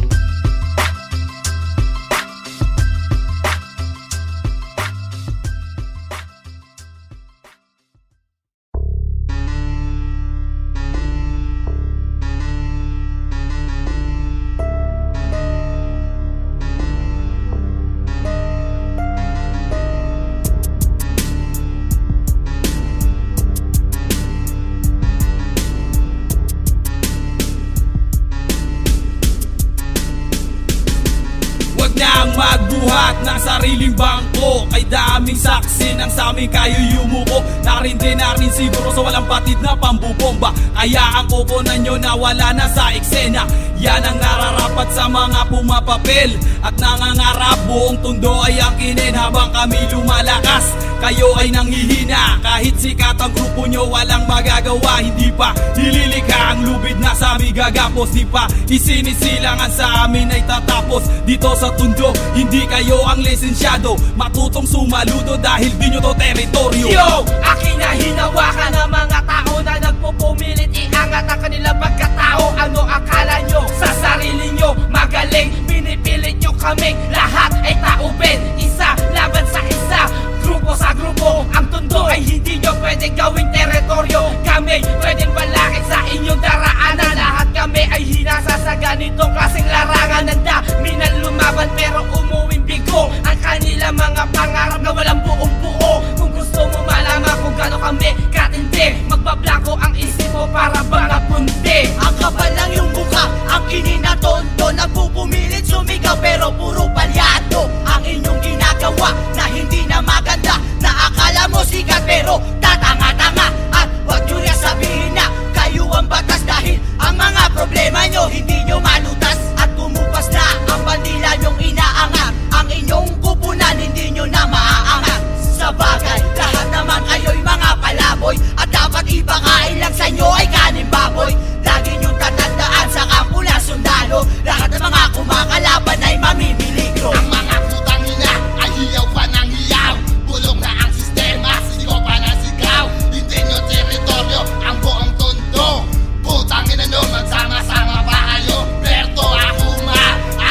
Magbuhat ng sariling bangko, kay daming saksi ng saming kayo yumuko. Narin din siguro sa walang patid na pambubomba. Kaya ang koponan nyo nawala na sa eksena. Yan ang nararapat sa mga pumapapel at nangangarap buong tundo ay angkinin. Habang kami lumalakas, kayo ay nanghihina. Kahit sikat ang grupo nyo walang magagawa. Hindi pa nililikha ang lubid na sa amin gagapos. Di pa isinisilangan sa amin ay tatapos. Dito sa tundo hindi kayo ang lisensyado, matutong sumaludo dahil di nyo to teritoryo. Yo! Aking na hinawakan ng mga tao na nagpupumilit iangat ang kanilang pagkatao. Ano akala nyo sa sarili nyo? Magaling, pinipilit nyo kaming lahat ay taubin. Isa laban sa isa, grupo sa grupo. Ang tundo ay hindi nyo pwedeng gawing teritoryo. Kami pwedeng balakid sa inyong daraanan. Lahat kami ay hinasa sa ganitong klaseng larangan. Ang dami ng lumaban pero umuwing bigo ang kanila mga pangarap na walang buong buo. Kung gusto mo malaman kung gaano kami katindi, magbablanko ang isip mo para bang napunti. Ang kapal lang yung mukha, ang ininatondo. Nagpupumilit sumigaw pero puro palyado. Ang inyong ginagawa na hindi na maganda. Na akala mo sikat pero tatanga-tanga. At wag nyo na sabihin na kayo ang batas. Dahil ang mga problema nyo hindi nyo malutas. At kumupas na ang bandila nyong inaangat. Ang inyong kupunan hindi nyo na maaangat. Sa bagay, lahat naman kayo'y mga palaboy. At dapat ipakain lang sa inyo ay kanin baboy. Lagi nyong tatandaan sa kampo na sundalo. Lahat ng mga kumakalaban ay mamimiligro. Ang mga putang ina ay hiyaw pa ng hiyaw. Bulong na ang sistema, sigaw pa ng sigaw. Hindi nyo teritoryo ang buong tondo. Putang ina nyo, magsama-sama pa kayo. Berto Akuma,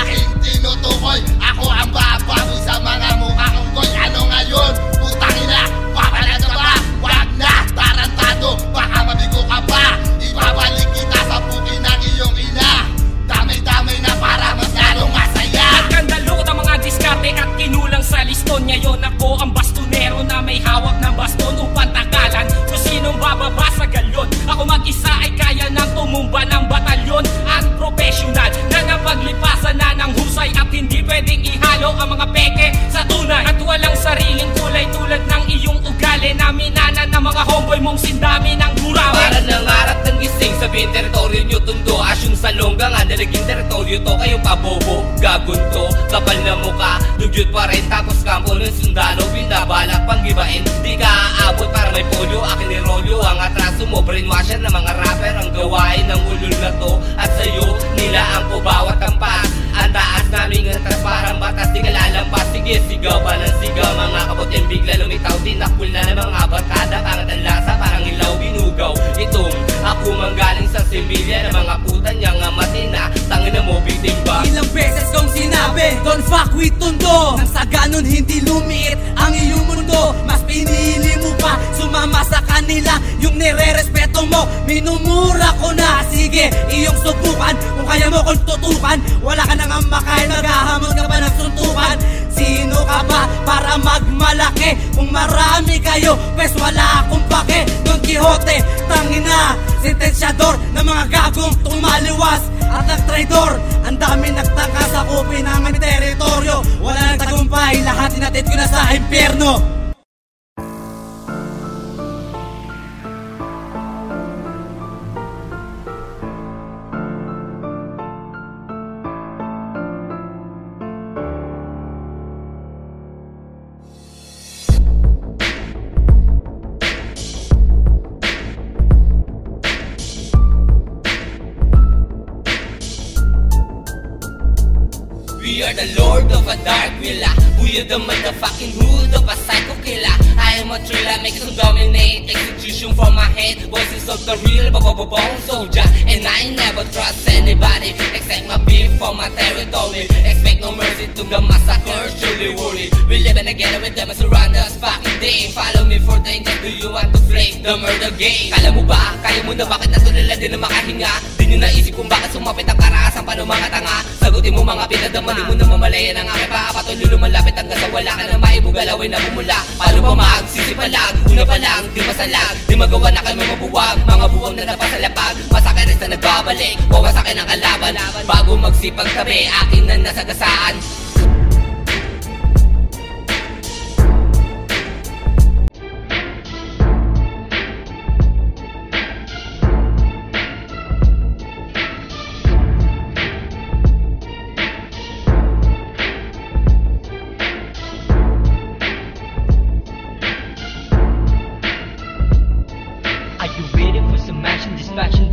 aking tinutukoy. Ako ang bababoy sa mga mukhang unggoy. Ano ngayon? Putang ina, papalag ka ba? Wag na, tarantado, baka mabigo ka pa. Ibabalik kita sa puki ng iyong ina. Damay-damay na para mas lalong masaya. Nagkandalukot ang mga diskarte at kinulang sa liston. Ngayon ako ang bastonero na may hawak ng baston upang takalan kung sinong bababa sa galyon. Ako mag-isa ay kaya nang tumumba ng batalyon. Ang professional na napaglipasan na ng husay at hindi pwedeng ihalo ang mga peke sa tunay. At walang sariling kulay tulad ng iyong ugali na minanan ng mga homeboy mong sindami ng guraw. Para nangarap ng gising, sabihin teritoryo nyo tundo. Asyong salongga nga na naging teritoryo to. Kayo pa bobo, gagunto, kapal na muka, dugyot pa rin. Tapos kampo ng sundalo, binabalak pang gibain. Di ka aabot para may polio, akin ni Rolyo. Ang atraso mo, brainwasher ng mga rapper. Ang gawain ng ulul na to. At sa'yo, nila ang bawat kampas. Ang taas naming atras parang batas, di ka lalampas. Sige, sigaw pa ng sigaw, mga kabot yung bigla awit tondo. Nang sa ganon hindi lumiit ang iyong mundo, mas pinili mo pa sumama sa kanila. Yung nire-respeto mo, minumura ko na. Sige, iyong subukan, kung kaya mo kong tutukan. Wala ka nang makain, maghahamon ka pa ng suntukan. Sino ka ba para magmalaki? Kung marami kayo, pwes wala akong pake. Don Quixote, tangina, sentensyador ng mga gagong tumaliwas at nagtraidor. Ang dami nagtangka sa kupi namin teritoryo. Wala nang tagumpay, lahat inatid ko na sa impyerno. We are the lord of a dark villa. We are the motherfucking hood of a psycho killer. I am a thriller, make it dominate. Execution from my head, voices of the real bone soldier. And I never trust anybody except my beef for my territory. Expect no mercy to the massacre, surely worry. We live in together with them and surround us fucking day. Follow me for danger, do you want to play the murder game? Kala mo ba, kaya mo na bakit natulala din na makahinga? Di nyo naisip kung bakit sumapit ang karahasan pa ng mga tanga. Sagutin mo mga pinadama, di mo na mamalayan ang aking paa. Patuloy lumalapit hanggang sa wala ka na maibugalawin na bumula. Paano pa magsisipalag, una pa lang, di masalag. Di magawa na kami mabuwag, mga buwang na napasalapag. Masakit na nagbabalik, bawas akin ang kalaban. Bago magsipag tabi, akin na nasagasaan.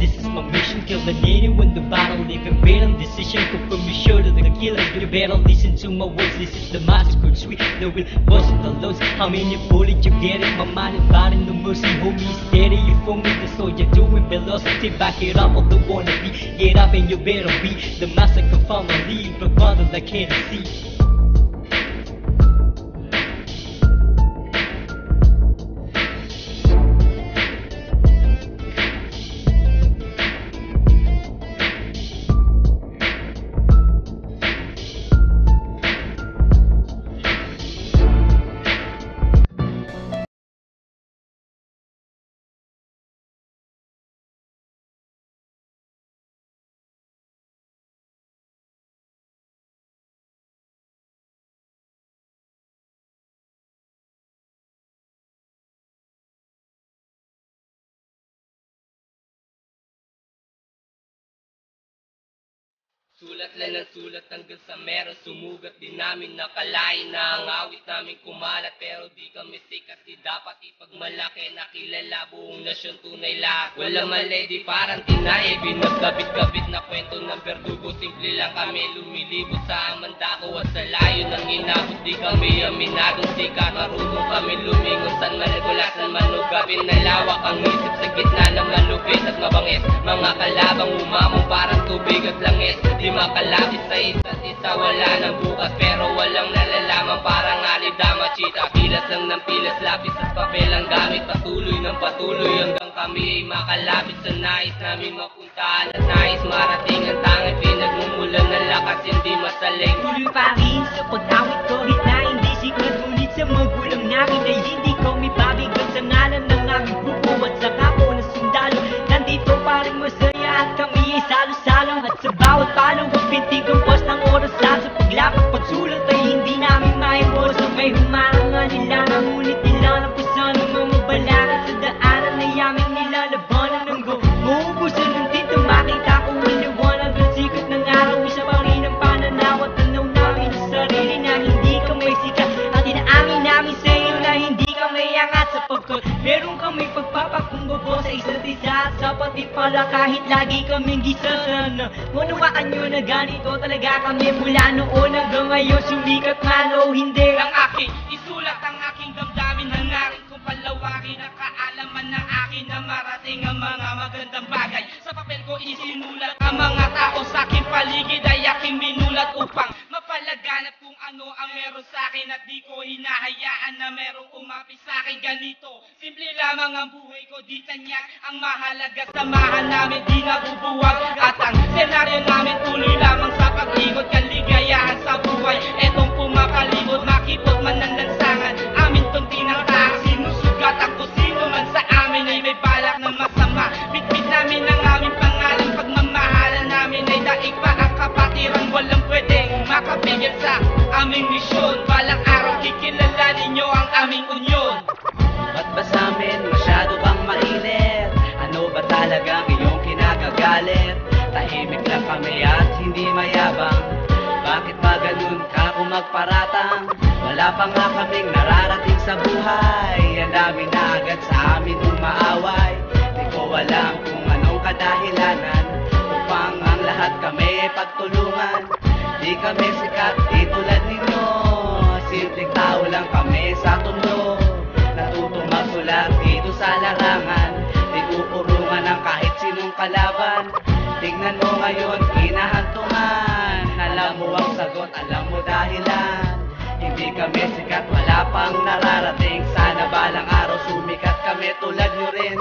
This is my mission, kill the native when the battle, even better decision. Could be sure to the killer, you better listen to my words. This is the massacre, sweet, the will busting the lows. How many bullets you get it? My mind is body, no mercy, homie, steady. You for me, the soldier doing velocity. Back it up, all the wannabe. Get up and you better be the massacre family, but brother that can't see. Sulat lang ng sulat hanggang sa meron. Sumugat din namin nakalain na ang awit namin kumalat. Pero di kami sikat, di dapat ipagmalaki. Nakilala buong nasyon, tunay lahat. Walang mali, di parang tinay. Binagkabit-kabit na kwento ng berdugo. Simple lang kami lumilibot sa amandako. At sa layo ng inabot, di kami aminadong sikat. Marunong kami lumingon san managulasan manugapin. Nalawak ang isip sa gitna ng malupit at mabangis. Mga kalabang umamong parang tubig at langis. Di makalapit sa isa't isa, wala ng bukas. Pero walang nalalaman, parang alidama chita. Pilas lang ng pilas, lapis at papel ang gamit. Patuloy ng patuloy hanggang kami ay makalapit sa nais namin mapuntahan. At nais marating ang tanging pinagmumulan ng lakas, hindi masaling. Tuloy pa rin sa pag-awit ko, na hindi sikat. Ngunit sa magulang namin ay hindi ko may babigan sa ngalan ng aming grupo. At sa kapo na sundalo, nandito pa rin masaya at kami ay salo-salo. At sa bawat palo, pintig ang post ng oras lang. Sa paglapat, pagsulat ay hindi namin maiwas. May humarang nga nila, ngunit nilalampasan ng mga balakan. Sa daanan na yaming nilalabanan ng go. Mauubusan ng tinta, makita ko ang liwanag. Ang sikat ng araw, isa pa rin ang pananaw. At tanaw namin sa sarili na hindi kami sikat. At inaamin namin sa iyo na hindi kami angat. Sapagkat meron kami pagpapakumbabo sa isa't isa. At sapat di pala kahit lagi kaming gisa. Sana manawaan nyo na ganito talaga kami. Mula noon hanggang ngayon sumikat man o hindi. Ang aking isulat, ang aking damdamin. Hangarin kong palawakin ang kaalaman ng akin na marating ang mga magandang bagay. Sa papel ko isinulat ang mga tao sa aking paligid ay aking minulat upang mapalaganap kung ano meron sa'kin at di ko hinahayaan na merong umapi sa'kin. Ganito, simple lamang ang buhay ko, di tanyak. Ang mahalaga samahan namin, di nabubuwag. At ang senaryo namin tuloy lamang sa pag-ikot. Kaligayahan sa buhay, etong pumakalikot. Makipot man ng lansangan, amin tong tinatahak. Sinusugat ang kusino man sa amin ay may balak ng masama. Bitbit namin ang aming pangalan, pagmamahalan namin ay daig pa ang kapatiran. Walang pwedeng makapigil sa aming misyon. Balang araw kikilalanin nyo ang aming unyon. Ba't ba sa'min masyado bang mainit? Ano ba talagang iyong kinakagalit? Tahimik lang kami at hindi mayabang. Bakit ba ganun ka kung magparatang? Wala pa nga kaming nararating sa buhay. Ang dami na agad sa amin umaaway. Di ko alam kung anong kadahilanan upang ang lahat kami pagtulungan. Di kami sikat di tulad ninyo. Simpleng tao lang kami sa tondo. Natutong magsulat dito sa larangan. Di uurungan ng kahit sinong kalaban. Tingnan mo ngayon, kinahantungan. Alam mo ang sagot, alam mo dahilan. Hindi kami sikat, wala pang nararating. Sana balang araw sumikat kami tulad nyo rin.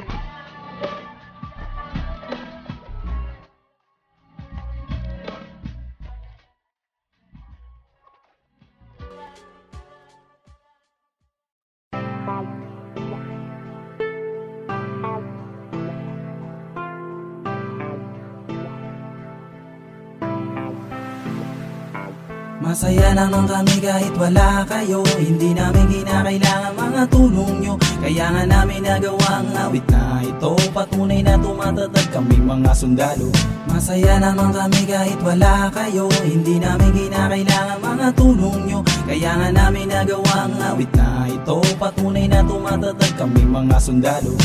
Masaya naman kami kahit wala kayo. Hindi namin kinakailangan mga tulong nyo. Kaya nga namin nagawa ang awit na ito. Patunay na tumatatag kami mga sundalo. Masaya naman kami kahit wala kayo. Hindi namin kinakailangan mga tulong nyo. Kaya nga namin nagawa ang awit na ito. Patunay na tumatatag kami mga sundalo.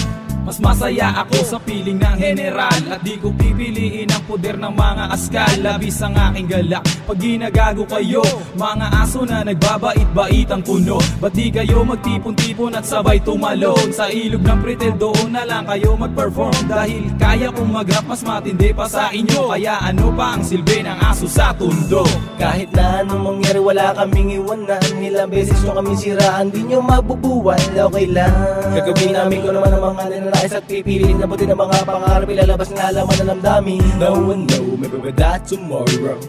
Mas masaya ako sa piling ng general. At di ko pipiliin ang poder ng mga askal. Labis ang aking galak pag ginagago kayo. Mga aso na nagbabait-bait ang kuno. Ba't di kayo magtipon-tipon at sabay tumalon? Sa ilog ng Pretel doon na lang kayo mag-perform. Dahil kaya kong mag-rap mas matindi pa sa inyo. Kaya ano pa ang silbi ng aso sa tundo? Kahit na anong mangyari wala kaming iwanan. Ilang beses nyo kami siraan, di nyo mabubuwan. Okay lang, gagawin namin ko naman ang mga ninanais at pipiliin na buti ng mga pangarap. Ilalabas nga laman na namdamin. No one know, maybe with that tomorrow.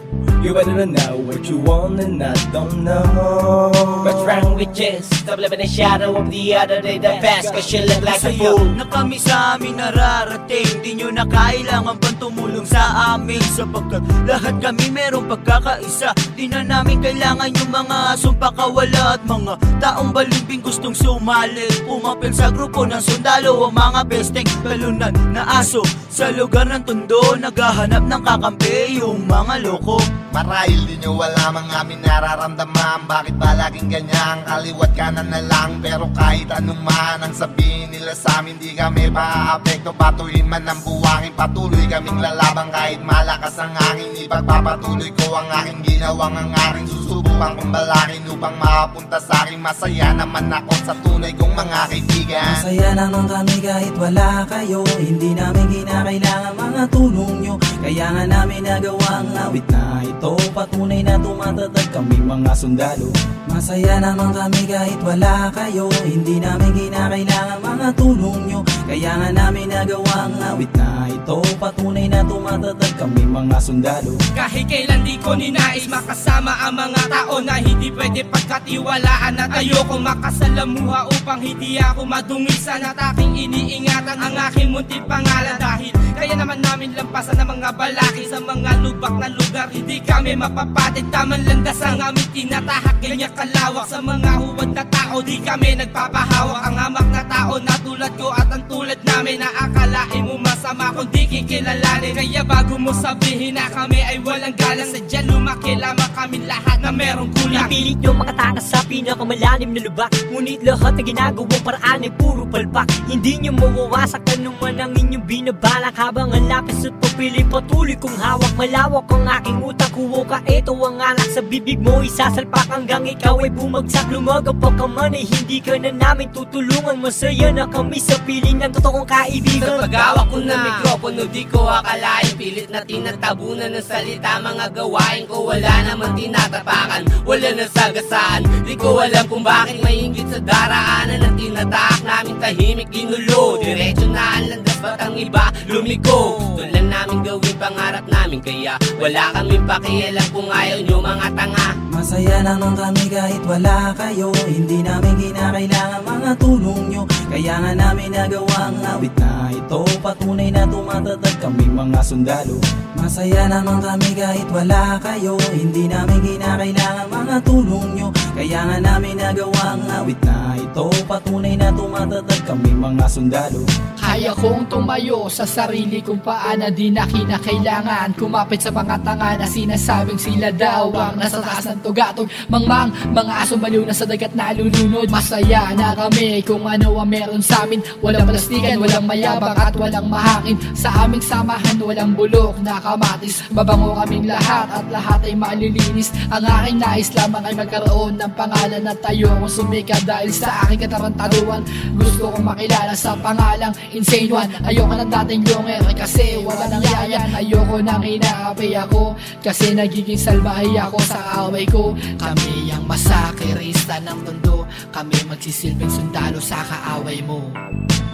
You better know what you want and I don't know. What's wrong with this? Stop living in the shadow of the other day. The best cause you look like a fool. Na kami sa amin nararating. Di nyo na kailangan pang tumulong sa amin. Sapagkat lahat kami merong pagkakaisa. Di na namin kailangan yung mga asong pakawala. At mga taong balimbing gustong sumali. Umapil sa grupo ng sundalo. Ang mga besteng talunan na aso sa lugar ng tondo. Naghahanap ng kakampi yung mga loko. Marahil di nyo wala mga amin nararamdaman. Bakit ba laging ganyan? Kaliwat kanan na lang. Pero kahit anong man ang sabihin nila sa amin, di kami pa-apekto. Batuhin man ang buwangin, patuloy kaming lalabang. Kahit malakas ang hangin, ipagpapatuloy ko ang aking ginawang. Ang aking susubukan kong balakin upang makapunta sa aking. Masaya naman ako sa tunay kong mga kaibigan. Masaya naman kami kahit wala kayo. Hindi namin kinakailangan mga tulong nyo. Kaya nga namin nagawa ang awit na ito. Patunay na tumatatag kami mga sundalo. Masaya naman kami kahit wala kayo. Hindi namin kinakailangan mga tulong nyo. Kaya nga namin nagawa ang awit na ito. Patunay na tumatatag kami mga sundalo. Kahit kailan di ko ninais makasama ang mga tao na hindi pwede pagkatiwalaan. At ayoko makasalamuha upang hindi ako madungisan. At aking iniingatan ang aking munting pangalan. Dahil kaya naman namin lampasan ang mga balaki sa mga lubak na lugar. Hindi kami mapapatid, tamang landas ang aming tinatahak. Ganyan kalawak sa mga huwad na tao. Di kami nagpapahawak. Ang hamak na tao na tulad ko at ang tulad namin na akalain mo masama kung di kikilalanin. Kaya bago mo sabihin na kami ay walang galang, sadya lumaki lamang kami lahat na merong kulang. Pilit nyo makatakas sa pinakamalalim na lubak. Ngunit lahat na ginagawang paraan ay puro palpak. Hindi nyo mo mawawasak anuman ang inyong binabalak. Habang ang lapis at papili patuloy kong hawak. Malawak ang aking utak, huwo ka ito ang alak sa bibig mo. Isasalpak hanggang ikaw ay bumagsak. Lumagaw pa ka man ay hindi ka na namin tutulungan. Masaya na kami sa piling ng totoong kaibigan. Sa paghawak ko ng mikropono di ko akalain, pilit na tinatabunan ng salita. Mga gawain ko wala naman tinatapakan, wala na sagasaan. Di ko alam kung bakit may inggit sa daraanan ang tinataak namin tahimik ginulo. Diretso na ang landas, ba't ang iba lumiko? Tulan namin gawin pangarap namin, kaya wala kaming pakialam kung ayaw nyo mga tanga. Masaya naman kami kahit wala kayo, hindi namin kinakailangan mga tulong nyo. Kaya nga namin nagawa ang awit na ito, patunay na tumatatag kami mga sundalo. Masaya naman kami kahit wala kayo, hindi namin kinakailangan mga tulong nyo. Kaya nga namin nagawa ang awit na ito, patunay na tumatatag kami mga sundalo. Kaya kong tumayo sa sarili kong paan na di na kinakailangan kumapit sa mga tanga na sinasabing sila daw ang nasa taas ng tugatog. Mangmang, mga aso baliw na sa dagat na lulunod. Masaya na kami kung ano ang meron sa amin. Walang plastikan, walang mayabang at walang mahangin. Sa aming samahan walang bulok na kamatis. Mabango kaming lahat at lahat ay malilinis. Ang aking nais lamang ay magkaroon ng pangalan at tayo kung sumika dahil sa aking katarantaduan. Gusto kong makilala sa pangalang Insane One. Ayoko ng dating lunger kasi wala nang yayan. Ayoko nang inaapi ako kasi nagiging salbahay ako sa away ko. Kami ang masakirista ng mundo, kami magsisilbing sundalo sa kaaway mo.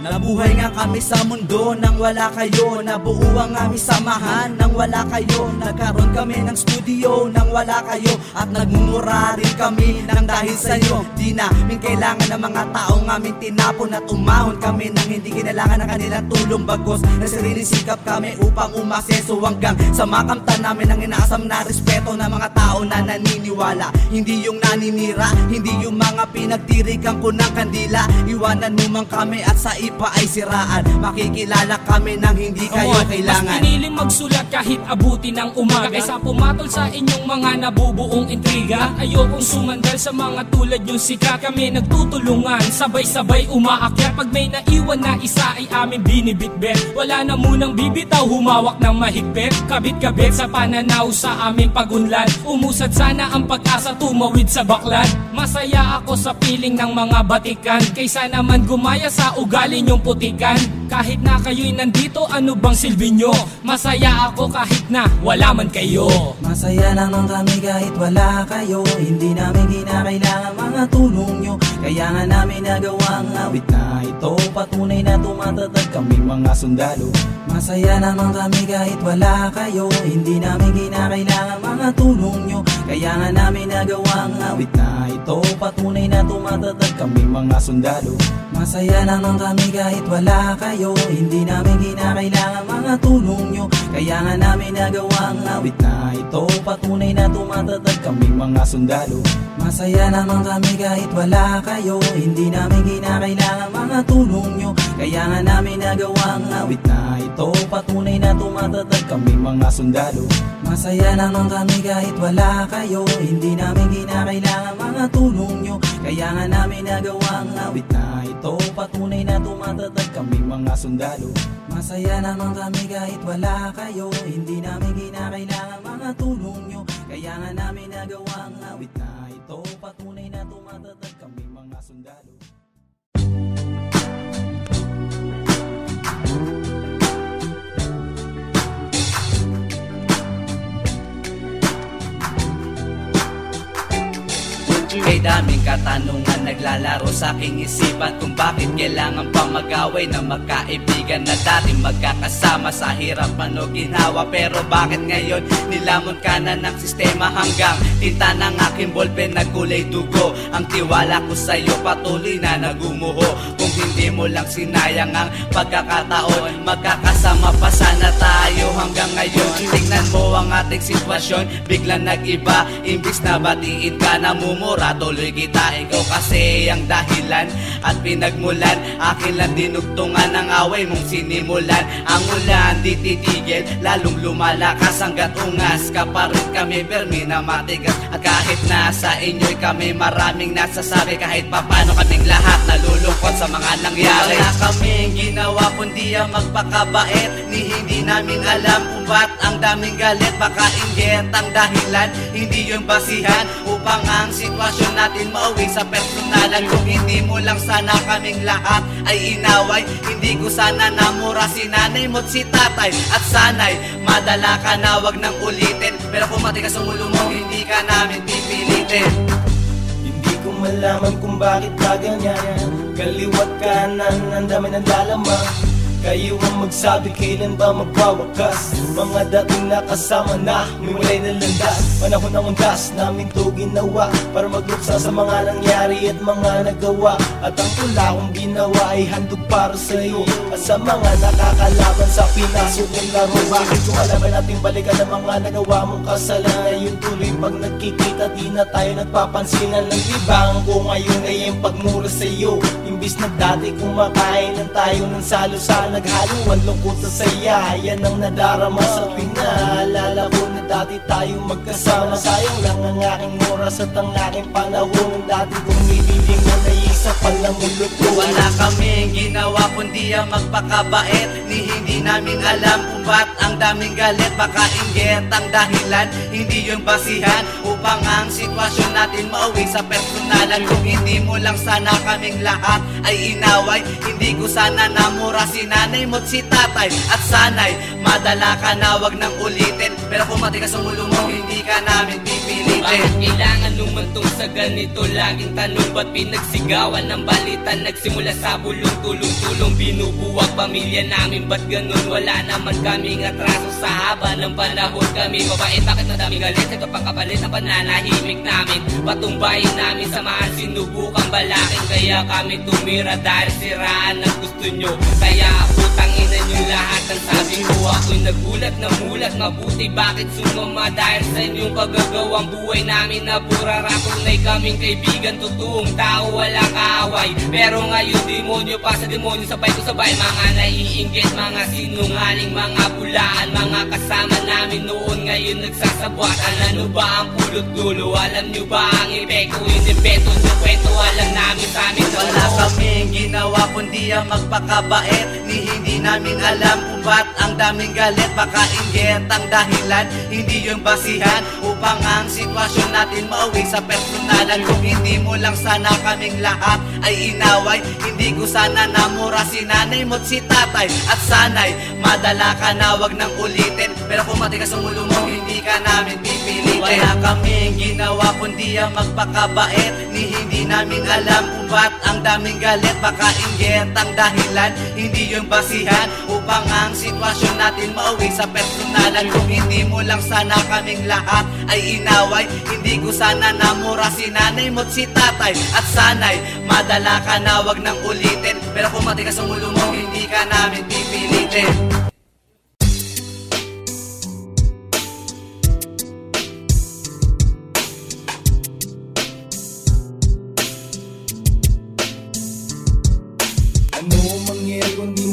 Nabuhay nga kami sa mundo nang wala kayo, nabuo ang aming samahan nang wala kayo. Nagkaroon kami ng studio nang wala kayo, at nagmumura rin kami nang dahil sa'yo. Di namin kailangan ng mga taong aming tinapon at umahon kami nang hindi kinailangan ng kanilang tulong. Bagos nagsariling sikap kami upang umaseso hanggang sa makamtan namin ang inaasam na respeto ng mga tao na naniniwala. Hindi yung naninira, hindi yung mga pinagtirikan ko ng kandila. Iwanan mo man kami at sa pa ay siraan, makikilala kami nang hindi kayo kailangan. Mas piniling magsulat kahit abuti ng umaga kaysa pumatol sa inyong mga nabubuong intriga. At ayokong sumandal sa mga tulad yung sikat. Kami nagtutulungan, sabay-sabay umaakyat. Pag may naiwan na isa ay aming binibitbit. Wala na munang bibitaw, humawak ng mahigpit. Kabit-kabit sa pananaw sa aming pagunlad. Umusad sana ang pag-asa, tumawid sa baklad. Masaya ako sa piling ng mga batikan kaysa naman gumaya sa ugali yung putikan. Kahit na kayo'y nandito, ano bang silbi nyo? Masaya ako kahit na wala man kayo. Masaya naman kami kahit wala kayo, hindi namin kinakailangan mga tulong nyo. Kaya nga namin nagawa ang awit na ito, patunay na tumatatag kami mga sundalo. Masaya naman kami kahit wala kayo, hindi namin kinakailangan mga tulong nyo. Kaya nga namin nagawa ang awit na ito, patunay na tumatatag kami mga sundalo. Masaya naman kami kahit wala kayo, hindi namin kinakailangan mga tulong nyo. Kaya nga namin nagawa ang awit na ito, patunay na tumatatag kami mga sundalo. Masaya naman kami kahit wala kayo, hindi namin kinakailangan mga tulong nyo. Kaya nga namin nagawa ang awit na ito, patunay na tumatatag kami mga sundalo. Masaya naman kami kahit wala kayo, hindi namin kinakailangan mga tulong nyo. Kaya nga namin nagawa ang awit na ito, patunay na tumatatag kami mga sundalo. Masaya naman kami kahit wala kayo, hindi namin kinakailangan mga tulong nyo. Kaya nga namin nagawa ang awit na ito, patunay na tumatatag kami mga sundalo. May daming katanungan naglalaro sa aking isipan, kung bakit kailangan pa mag-away na magkaibigan na dati magkakasama sa hirap man o ginhawa. Pero bakit ngayon nilamon ka na ng sistema hanggang tinta ng aking ballpen nagkulay dugo? Ang tiwala ko sa'yo patuloy na nagumuho. Kung hindi mo lang sinayang ang pagkakataon, magkakasama pa sana tayo hanggang ngayon. Tingnan mo ang ating sitwasyon, biglang nag-iba. Imbis na batiin ka, namumura tuloy kita. Ikaw kasi ang dahilan at pinagmulan, akin lang dinugtungan ang away mong sinimulan. Ang ulan di titigil, lalong lumalakas hanggat ungas ka pa rin kami permi na matigas. At kahit nasa inyo'y kami maraming nasasabi, kahit papano kaming lahat nalulungkot sa sa mga nangyari. Wala kaming ginawa kundi ang magpakabait, ni hindi namin alam kung ba't ang daming galit. Baka inggit ang dahilan, hindi yung basihan, upang ang sitwasyon natin mauwi sa personalan. Kung hindi mo lang sana kaming lahat ay inaway, hindi ko sana namura si nanay mo't si tatay. At sana'y madala ka na wag nang ulitin, pero kung matigas ang ulo mo, hindi ka namin pipilitin. Hindi ko malaman kung bakit ba ganyan, kaliwat kanan ang dami ng lalamang. Kayo ang magsabi kailan ba magwawakas, mga dating nakasama na may walay na landas. Panahon ng undas namin to ginawa para magluksa sa mga nangyari at mga nagawa. At ang tula kong ginawa ay handog para sa iyo at sa mga nakakalaban sa pinasok ng laro. Bakit kung alaban natin balikan ang mga nagawa mong kasalanan? Ngayon tuloy pag nagkikita di na tayo nagpapansinan. Ng libang ko ngayon ay yung pagmura sa iyo, imbis na dati kumakain ng tayo ng salo-salo. Naghalong lungkot sa saya, yan ang nadarama sa tuwing naalala ko na dati tayo magkasama. Sayang lang ang aking oras at ang aking panahon, dati kong nililing na naisa palang mulot ko. Wala kaming ginawa kundi ang magpakabait, ni hindi namin alam kung ba't ang daming galit. Baka inggit ang dahilan, hindi yung basihan, upang ang sitwasyon natin mauwi sa personalan. Kung hindi mo lang sana kaming lahat ay inaway, hindi ko sana namura si nanay mo't si tatay. At sana'y madala ka na wag nang ulitin, pero kung matigas ang ulo mo, hindi ka namin pipilitin. Bakit kailangan lumantong sa ganito? Laging tanong ba't pinagsigawan ng balita? Nagsimula sa bulong tulong-tulong, binubuwag pamilya namin. Ba't ganun? Wala naman kaming atraso sa haba ng panahon. Kami mabait, bakit madaming galit? Ito pang kapalit ng pananahimik namin. Patumbayin namin sa mahal, sinubukang balakin. Kaya kami tumira dahil siraan ang gusto nyo. Kaya putang ina nyo lahat ang sabi ko. Ako'y nagulat na mulat, mabuti bakit sumama dahil sa inyong kagagawang buhay namin na pura rakunay. Kaming kaibigan, totoong tao, walang kaaway. Pero ngayon demonyo pa sa demonyo, sabay ko sabay. Mga naiinggit, mga sinungaling, mga bulaan, mga kasama namin noon ngayon nagsasabwatan. Ano ba ang pulot dulo? Alam nyo ba ang epekto? Inimbento nyo kwento, alam namin sa amin. Wala kaming ginawa kundi ang magpakabait, ni hindi namin alam kung ba't ang daming galit. Baka inggit ang dahilan, hindi yung basihan, upang ang sitwasyon natin mauwi sa personalan. Kung hindi mo lang sana kaming lahat ay inaway, hindi ko sana namura si nanay mo't si tatay. At sana'y madala ka na wag nang ulitin, pero kung matigas ang ulo mo, hindi ka namin pipilitin. Wala kaming ginawa kundi ang magpakabait, ni hindi namin alam kung ba't ang daming galit. Baka inggit ang dahilan, hindi yung basihan, upang ang sitwasyon natin mauwi sa personalan. Kung hindi mo lang sana kaming lahat ay inaway, hindi ko sana namura si nanay mo't si tatay. At sana'y madala ka na wag nang ulitin, pero kung matigas ang ulo mo, hindi ka namin pipilitin.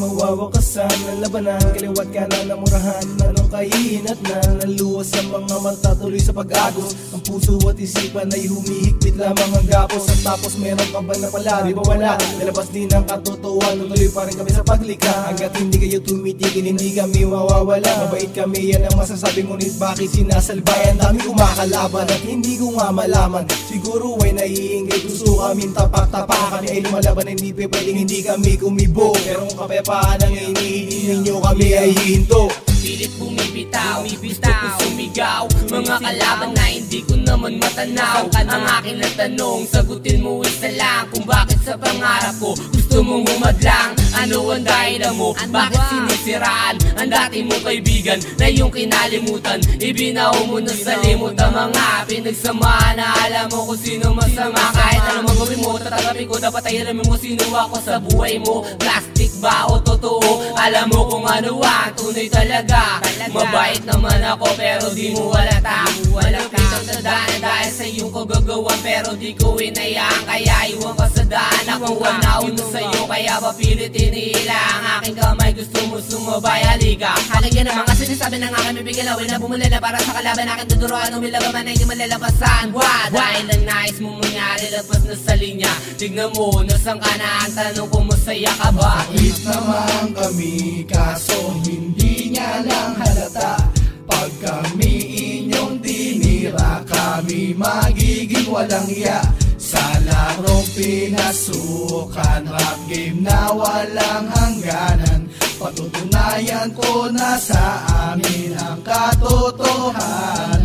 Mawawakasan ng labanan, kaliwat ka na namurahan. Anong kahihinat na naluwas sa mga mata, tuloy sa pag-agos. Ang puso at isipan ay humihigpit lamang ang gapos. At tapos meron ka ba na pala, di ba wala? Lalabas din ang katotohanan, tuloy pa rin kami sa paglikha. Hanggat hindi kayo tumitigil, hindi kami mawawala. Mabait kami, yan ang masasabi, ngunit bakit sinasalbayan? Dami kumakalaban at hindi ko nga malaman. Siguro ay naiinggit, gusto kami tapak-tapak. Kami ay lumalaban, hindi pwedeng hindi kami kumibo. Pero kung kapayapaan ang inihiling ninyo, kami ay hihinto. Pilit bumibitaw, gusto ko sumigaw. Mga kalaban na hindi ko naman matanaw. Ang akin na tanong, sagutin mo isa lang. Kung bakit sa pangarap ko gusto mong humadlang. Ano ang dahilan mo? Bakit sinisiraan ang dati mong kaibigan na iyong kinalimutan? Ibinaw mo na sa limot ang mga pinagsamahan na alam mo kung sino masama. Kahit ano magawin mo, tatanggapin ko. Dapat ay alamin mo sino ako sa buhay mo. Plastic ba o totoo? Alam mo kung ano ang tunay talaga. Mabait naman ako pero di mo walata. Malapit ang tadaan dahil sa iyong kagagawa, pero di ko inayaan. Kaya iwan ka sa daan, ako ang nauna sa'yo. kaya papilit inihila ang aking kamay. Gusto mo sumabay, halika. Halika na mga sinasabi ng aking bibigil. Awin na bumulala para sa kalaban aking tuturuan. Umilagaman ay di malalapasan. Dahil ang nais mo mangyari, lapas na sa linya. Tignan mo, nasaan ka na? Ang tanong ko, masaya ka ba? Mabait naman kami, kaso hindi niya lang halata. Pag kami inyong dinira, kami magiging walang iya. Sa larong pinasukan, rap game na walang hangganan. Patutunayan ko na sa amin ang katotohanan.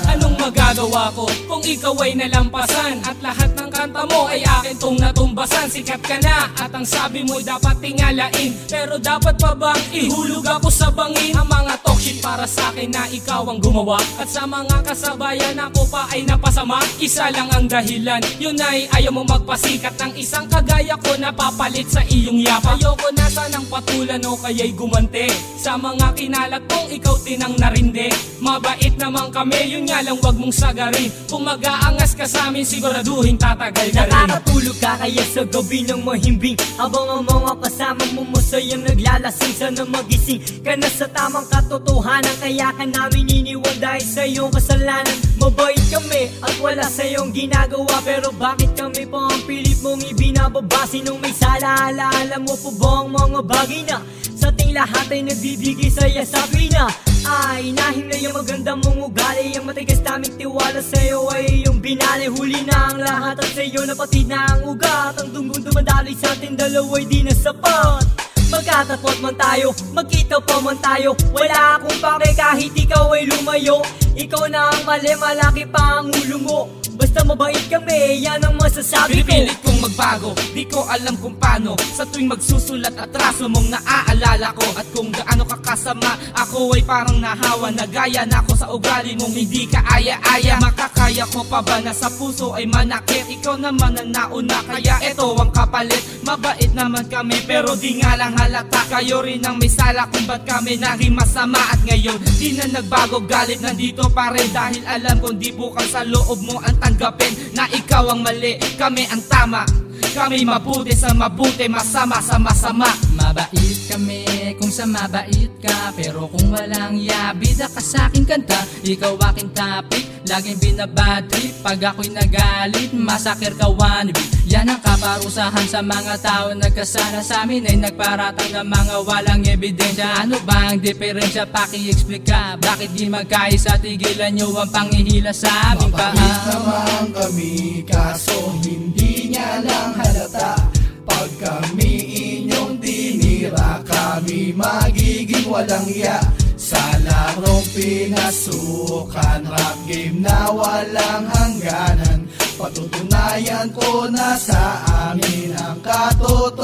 Anong magagawa ko kung ikaw ay nalampasan at lahat ng kanta mo ay akin tong natumbasan? Sikat ka na at ang sabi mo dapat tingalain, pero dapat pa bang ihulog ako sa bangin? Ang mga talk shit para sa akin na ikaw ang gumawa, at sa mga kasabayan ako pa ay napasama. Isa lang ang dahilan, yun ay ayaw mo magpasikat ng isang kagaya ko na papalit sa iyong yapa. Ayoko na sanang patulan o kaya'y gumante sa mga kinalat kong ikaw tinang narinde. Mabait naman kami, yun nga lang wag mong sagarin. Kung mag-aangas ka sa amin, siguraduhin tatagal ka rin. Nakakatulog ka kaya sa gabi ng mahimbing, habang ang mga kasama mo masayang naglalasing. Sana magising ka na sa tamang katotohanan, kaya ka namin iniwan dahil sa iyong kasalanan. Mabait kami at wala sa iyong ginagawa, pero bakit kami pa ang pilit mong ibinababa? Sinong may sala? Alaala mo po ba ang mga bagay na sa ating lahat ay nagbibigay saya? Sabi na ay nahimlay ang maganda mong ugali, ang matigas naming tiwala sa'yo ay iyong binali. Huli na ang lahat at sa'yo napatid na ang ugat. Ang dunggong dumadali sa ating dalawa'y di na sapat. Magkatapot man tayo, magkita pa man tayo, wala akong pake kahit ikaw ay lumayo. Ikaw na ang mali, malaki pa ang ulo mo. Basta mabait kami, yan ang masasabi ko. Pinipilit kong magbago, di ko alam kung paano. Sa tuwing magsusulat atraso mong naaalala ko. At kung gaano kakasama, ako ay parang nahawa. Nagaya na ako sa ugali mong hindi ka aya-aya. Makakaya ko pa ba na sa puso ay manakit? Ikaw naman ang nauna, kaya eto ang kapalit. Mabait naman kami, pero di nga lang halata. Kayo rin ang may sala kung ba't kami naging masama. At ngayon, di na nagbago galit, nandito pa rin. Dahil alam kong di bukal sa loob mo ang tanggapin na ikaw ang mali, kami ang tama. Kami mabuti sa mabuti, masama sa masama. Mabait kami kung sa mabait ka, pero kung walang yabida ka sa aking kanta, ikaw aking topic, laging binabad trip. Pag ako'y nagalit, masakir ka wannabe. Yan ang kaparusahan sa mga tao nagkasala sa amin ay nagparatang ng mga walang ebidensya. Ano ba ang diferensya? Paki-explika. Bakit di magkaisa? Tigilan nyo ang panghihila sa aming paa. Mabait naman kami, kaso hindi niya lang halata. Pag kami inyong dinira, kami magiging walang iya. Sa larong pinasukan, rap game na walang hangganan. Patutunayan ko na sa amin ang katotohanan.